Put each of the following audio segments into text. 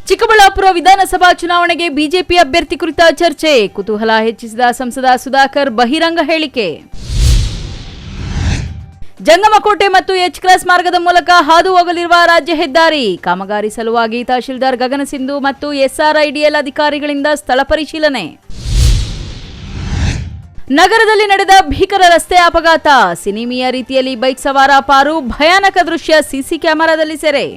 ಚಿಕ್ಕಬಳ್ಳಾಪುರ ವಿಧಾನಸಭಾ ಚುನಾವಣೆಗೆ ಬಿಜೆಪಿ ಅಭ್ಯರ್ಥಿ ಕುರಿತ ಚರ್ಚೆ, ಕುತೂಹಲ ಹೆಚ್ಚಿಸಿದ ಸಂಸದ ಸುಧಾಕರ್ ಬಹಿರಂಗ ಹೇಳಿಕೆ. ಜಂಗಮಕೋಟೆ ಮತ್ತು ಎಚ್ ಕ್ರಾಸ್ ಮಾರ್ಗದ ಮೂಲಕ ಹಾದು ಹೋಗಲಿರುವ ರಾಜ್ಯ ಹೆದ್ದಾರಿ ಕಾಮಗಾರಿ ಸಲುವಾಗಿ ತಹಶೀಲ್ದಾರ್ ಗಗನ ಸಿಂಧು ಮತ್ತು ಎಸ್ಆರ್ಐಡಿಎಲ್ ಅಧಿಕಾರಿಗಳಿಂದ ಸ್ಥಳ ಪರಿಶೀಲನೆ. ನಗರದಲ್ಲಿ ನಡೆದ ಭೀಕರ ರಸ್ತೆ ಅಪಘಾತ, ಸಿನಿಮೀಯ ರೀತಿಯಲ್ಲಿ ಬೈಕ್ ಸವಾರ ಪಾರು, ಭಯಾನಕ ದೃಶ್ಯ ಸಿಸಿ ಕ್ಯಾಮೆರಾದಲ್ಲಿ ಸೆರೆ.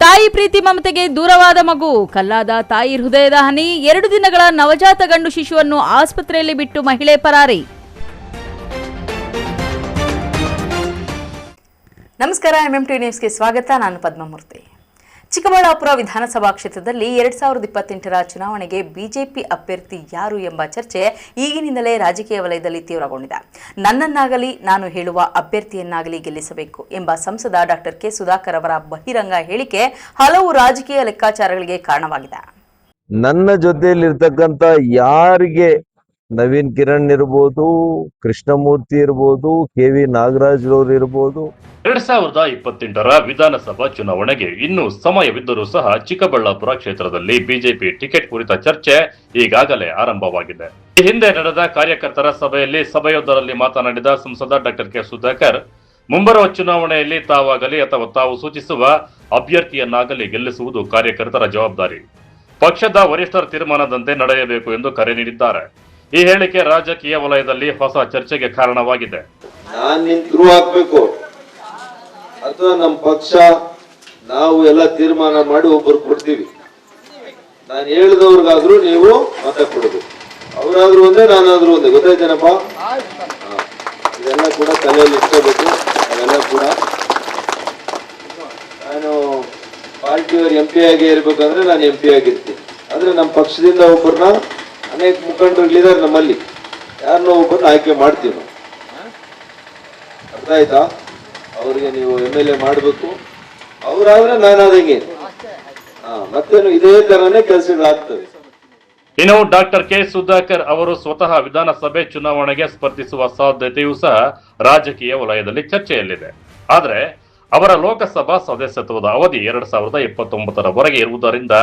ತಾಯಿ ಪ್ರೀತಿ ಮಮತೆಗೆ ದೂರವಾದ ಮಗು, ಕಲ್ಲಾದ ತಾಯಿ ಹೃದಯದ ಹನಿ, 2 ದಿನಗಳ ನವಜಾತ ಗಂಡು ಶಿಶುವನ್ನು ಆಸ್ಪತ್ರೆಯಲ್ಲಿ ಬಿಟ್ಟು ಮಹಿಳೆ ಪರಾರಿ. ನಮಸ್ಕಾರ, ಎಂಎಂಟಿ ನ್ಯೂಸ್ಗೆ ಸ್ವಾಗತ. ನಾನು ಪದ್ಮಮೂರ್ತಿ. ಚಿಕ್ಕಬಳ್ಳಾಪುರ ವಿಧಾನಸಭಾ ಕ್ಷೇತ್ರದಲ್ಲಿ 2028ರ ಚುನಾವಣೆಗೆ ಬಿಜೆಪಿ ಅಭ್ಯರ್ಥಿ ಯಾರು ಎಂಬ ಚರ್ಚೆ ಈಗಿನಿಂದಲೇ ರಾಜಕೀಯ ವಲಯದಲ್ಲಿ ತೀವ್ರಗೊಂಡಿದೆ. ನನ್ನನ್ನಾಗಲಿ ನಾನು ಹೇಳುವ ಅಭ್ಯರ್ಥಿಯನ್ನಾಗಲಿ ಗೆಲ್ಲಿಸಬೇಕು ಎಂಬ ಸಂಸದ ಡಾಕ್ಟರ್ ಕೆ ಸುಧಾಕರ್ ಅವರ ಬಹಿರಂಗ ಹೇಳಿಕೆ ಹಲವು ರಾಜಕೀಯ ಲೆಕ್ಕಾಚಾರಗಳಿಗೆ ಕಾರಣವಾಗಿದೆ. ನನ್ನ ಜೊತೆಯಲ್ಲಿರ್ತಕ್ಕಂಥ ಯಾರಿಗೆ ನವೀನ್ ಕಿರಣ್ ಇರ್ಬೋದು, ಕೃಷ್ಣಮೂರ್ತಿ ಇರ್ಬೋದು, KV ನಾಗರಾಜ್ ಅವರು ಇರ್ಬೋದು, 2028ರ ವಿಧಾನಸಭಾ ಚುನಾವಣೆಗೆ ಇನ್ನೂ ಸಮಯವಿದ್ದರೂ ಸಹ ಚಿಕ್ಕಬಳ್ಳಾಪುರ ಕ್ಷೇತ್ರದಲ್ಲಿ ಬಿಜೆಪಿ ಟಿಕೆಟ್ ಕುರಿತ ಚರ್ಚೆ ಈಗಾಗಲೇ ಆರಂಭವಾಗಿದೆ. ಈ ಹಿಂದೆ ನಡೆದ ಕಾರ್ಯಕರ್ತರ ಸಭೆಯೊಂದರಲ್ಲಿ ಮಾತನಾಡಿದ ಸಂಸದ ಡಾಕ್ಟರ್ ಕೆ ಸುಧಾಕರ್, ಮುಂಬರುವ ಚುನಾವಣೆಯಲ್ಲಿ ತಾವಾಗಲಿ ಅಥವಾ ತಾವು ಸೂಚಿಸುವ ಅಭ್ಯರ್ಥಿಯನ್ನಾಗಲಿ ಗೆಲ್ಲಿಸುವುದು ಕಾರ್ಯಕರ್ತರ ಜವಾಬ್ದಾರಿ, ಪಕ್ಷದ ವರಿಷ್ಠರ ತೀರ್ಮಾನದಂತೆ ನಡೆಯಬೇಕು ಎಂದು ಕರೆ ನೀಡಿದ್ದಾರೆ. ಈ ಹೇಳಿಕೆ ರಾಜಕೀಯ ವಲಯದಲ್ಲಿ ಹೊಸ ಚರ್ಚೆಗೆ ಕಾರಣವಾಗಿದೆ. ಅಥವಾ ನಮ್ಮ ಪಕ್ಷ ನಾವು ಎಲ್ಲ ತೀರ್ಮಾನ ಮಾಡಿ ಒಬ್ಬರು ಕೊಡ್ತೀವಿ, ನಾನು ಹೇಳಿದವ್ರಿಗಾದ್ರೂ ನೀವು ಮತ ಕೊಡಬೇಕು, ಅವರಾದ್ರೂ ಒಂದೇ ನಾನಾದ್ರೂ ಒಂದೇ, ಗೊತ್ತಾಯ್ತೇನಪ್ಪ? ಇದೆಲ್ಲ ಕೂಡ ತಲೆಯಲ್ಲಿ ಇಟ್ಕೋಬೇಕು. ಅವೆಲ್ಲ ಕೂಡ ನಾನು ಪಾರ್ಟಿಯವ್ರ MP ಆಗಿ ಇರ್ಬೇಕಂದ್ರೆ ನಾನು MP ಆಗಿರ್ತೀನಿ. ಆದ್ರೆ ನಮ್ಮ ಪಕ್ಷದಿಂದ ಒಬ್ಬರನ್ನ, ಅನೇಕ ಮುಖಂಡರುಗಳಿದ್ದಾರೆ ನಮ್ಮಲ್ಲಿ, ಯಾರನ್ನೋ ಒಬ್ಬರನ್ನ ಆಯ್ಕೆ ಮಾಡ್ತೀವಿ ನಾವು. ಅರ್ಥ ಆಯ್ತಾ? ಅವ್ರಿಗೆ ನೀವು MLA ಮಾಡಬೇಕು, ಅವರಾದ್ರೆ ನಾನಾದಂಗೆ ಮತ್ತೇನು ಇದೇ ತರನೇ ಕೆಲಸಗಳಾಗ್ತವೆ. ಇನ್ನು ಡಾಕ್ಟರ್ ಕೆ ಸುಧಾಕರ್ ಅವರು ಸ್ವತಃ ವಿಧಾನಸಭೆ ಚುನಾವಣೆಗೆ ಸ್ಪರ್ಧಿಸುವ ಸಾಧ್ಯತೆಯೂ ಸಹ ರಾಜಕೀಯ ವಲಯದಲ್ಲಿ ಚರ್ಚೆಯಲ್ಲಿದೆ. ಆದರೆ ಅವರ ಲೋಕಸಭಾ ಸದಸ್ಯತ್ವದ ಅವಧಿ 2029ರವರೆಗೆ ಇರುವುದರಿಂದ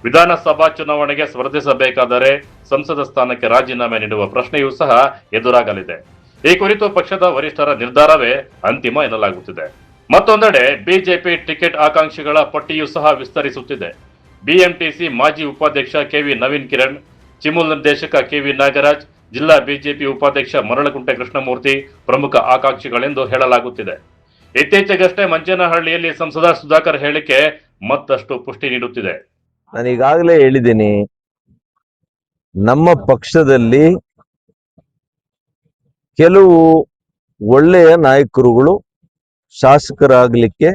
ವಿಧಾನಸಭಾ ಚುನಾವಣೆಗೆ ಸ್ಪರ್ಧಿಸಬೇಕಾದರೆ ಸಂಸದ ಸ್ಥಾನಕ್ಕೆ ರಾಜೀನಾಮೆ ನೀಡುವ ಪ್ರಶ್ನೆಯೂ ಸಹ ಎದುರಾಗಲಿದೆ. ಈ ಕುರಿತು ಪಕ್ಷದ ವರಿಷ್ಠರ ನಿರ್ಧಾರವೇ ಅಂತಿಮ ಎನ್ನಲಾಗುತ್ತಿದೆ. ಮತ್ತೊಂದೆಡೆ ಬಿಜೆಪಿ ಟಿಕೆಟ್ ಆಕಾಂಕ್ಷಿಗಳ ಪಟ್ಟಿಯೂ ಸಹ ವಿಸ್ತರಿಸುತ್ತಿದೆ. BMTC ಮಾಜಿ ಉಪಾಧ್ಯಕ್ಷ KV ನವೀನ್ ಕಿರಣ್, ಚಿಮುಲ್ ನಿರ್ದೇಶಕ KV ನಾಗರಾಜ್, ಜಿಲ್ಲಾ ಬಿಜೆಪಿ ಉಪಾಧ್ಯಕ್ಷ ಮರಳಕುಂಟೆ ಕೃಷ್ಣಮೂರ್ತಿ ಪ್ರಮುಖ ಆಕಾಂಕ್ಷಿಗಳೆಂದು ಹೇಳಲಾಗುತ್ತಿದೆ. ಇತ್ತೀಚೆಗಷ್ಟೇ ಮಂಚನಹಳ್ಳಿಯಲ್ಲಿ ಸಂಸದ ಸುಧಾಕರ್ ಹೇಳಿಕೆ ಮತ್ತಷ್ಟು ಪುಷ್ಟಿ ನೀಡುತ್ತಿದೆ. ನಾನು ಈಗಾಗಲೇ ಹೇಳಿದ್ದೀನಿ, ನಮ್ಮ ಪಕ್ಷದಲ್ಲಿ ಕೆಲವು ಒಳ್ಳೆಯ ನಾಯಕರುಗಳು ಶಾಸಕರಾಗಲಿಕ್ಕೆ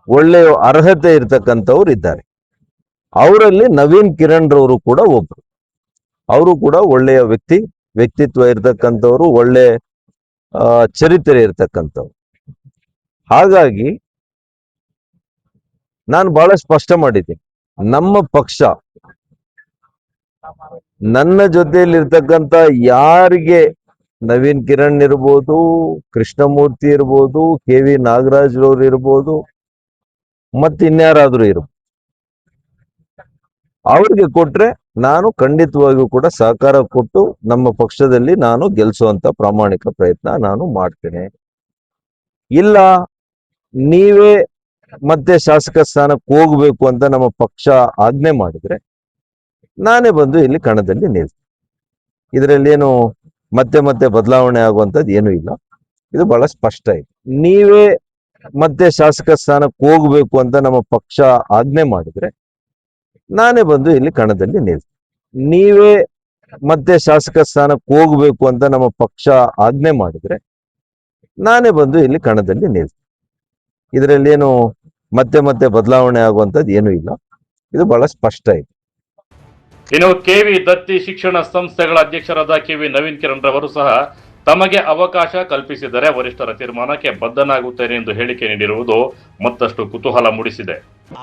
ಒಳ್ಳೆಯ ಅರ್ಹತೆ ಇರ್ತಕ್ಕಂಥವ್ರು ಇದ್ದಾರೆ. ಅವರಲ್ಲಿ ನವೀನ್ ಕಿರಣ್ ರವರು ಕೂಡ ಒಬ್ರು. ಅವರು ಕೂಡ ಒಳ್ಳೆಯ ವ್ಯಕ್ತಿತ್ವ ಇರ್ತಕ್ಕಂಥವ್ರು, ಒಳ್ಳೆ ಚರಿತ್ರೆ ಇರ್ತಕ್ಕಂಥವ್ರು. ಹಾಗಾಗಿ ನಾನು ಬಹಳ ಸ್ಪಷ್ಟ ಮಾಡಿದ್ದೀನಿ, ನಮ್ಮ ಪಕ್ಷ ನನ್ನ ಜೊತೆಯಲ್ಲಿರ್ತಕ್ಕಂಥ ಯಾರಿಗೆ ನವೀನ್ ಕಿರಣ್ ಇರ್ಬೋದು, ಕೃಷ್ಣಮೂರ್ತಿ ಇರ್ಬೋದು, KV ನಾಗರಾಜ್ ಅವರು ಇರ್ಬೋದು, ಮತ್ತಿನ್ಯಾರಾದ್ರೂ ಇರ್ಬೋದು, ಅವ್ರಿಗೆ ಕೊಟ್ರೆ ನಾನು ಖಂಡಿತವಾಗಿಯೂ ಕೂಡ ಸಹಕಾರ ಕೊಟ್ಟು ನಮ್ಮ ಪಕ್ಷದಲ್ಲಿ ನಾನು ಗೆಲ್ಸುವಂತ ಪ್ರಾಮಾಣಿಕ ಪ್ರಯತ್ನ ನಾನು ಮಾಡ್ತೇನೆ. ಇಲ್ಲ ನೀವೇ ಮತ್ತೆ ಶಾಸಕ ಸ್ಥಾನಕ್ಕೆ ಹೋಗ್ಬೇಕು ಅಂತ ನಮ್ಮ ಪಕ್ಷ ಆಜ್ಞೆ ಮಾಡಿದ್ರೆ ನಾನೇ ಬಂದು ಇಲ್ಲಿ ಕಣದಲ್ಲಿ ನಿಲ್ತೀನಿ. ಇದರಲ್ಲಿ ಏನು ಮತ್ತೆ ಬದಲಾವಣೆ ಆಗುವಂಥದ್ದು ಏನೂ ಇಲ್ಲ. ಇದು ಬಹಳ ಸ್ಪಷ್ಟ ಇದೆ. ನೀವೇ ಮತ್ತೆ ಶಾಸಕ ಸ್ಥಾನಕ್ಕೆ ಹೋಗ್ಬೇಕು ಅಂತ ನಮ್ಮ ಪಕ್ಷ ಆಜ್ಞೆ ಮಾಡಿದ್ರೆ ನಾನೇ ಬಂದು ಇಲ್ಲಿ ಕಣದಲ್ಲಿ ನಿಲ್ತೀನಿ. ನೀವೇ ಮತ್ತೆ ಶಾಸಕ ಸ್ಥಾನಕ್ಕೆ ಹೋಗ್ಬೇಕು ಅಂತ ನಮ್ಮ ಪಕ್ಷ ಆಜ್ಞೆ ಮಾಡಿದ್ರೆ ನಾನೇ ಬಂದು ಇಲ್ಲಿ ಕಣದಲ್ಲಿ ನಿಲ್ತೀನಿ. ಇದರಲ್ಲಿ ಏನು ಮತ್ತೆ ಬದಲಾವಣೆ ಆಗುವಂಥದ್ದು ಏನೂ ಇಲ್ಲ. ಇದು ಬಹಳ ಸ್ಪಷ್ಟ ಇದೆ. ಇನ್ನು KV ದತ್ತಿ ಶಿಕ್ಷಣ ಸಂಸ್ಥೆಗಳ ಅಧ್ಯಕ್ಷರಾದ KV ನವೀನ್ ಕಿರಣ್ ರವರು ಸಹ ತಮಗೆ ಅವಕಾಶ ಕಲ್ಪಿಸಿದರೆ ವರಿಷ್ಠರ ತೀರ್ಮಾನಕ್ಕೆ ಬದ್ಧನಾಗುತ್ತೇನೆ ಎಂದು ಹೇಳಿಕೆ ನೀಡಿರುವುದು ಮತ್ತಷ್ಟು ಕುತೂಹಲ ಮೂಡಿಸಿದೆ.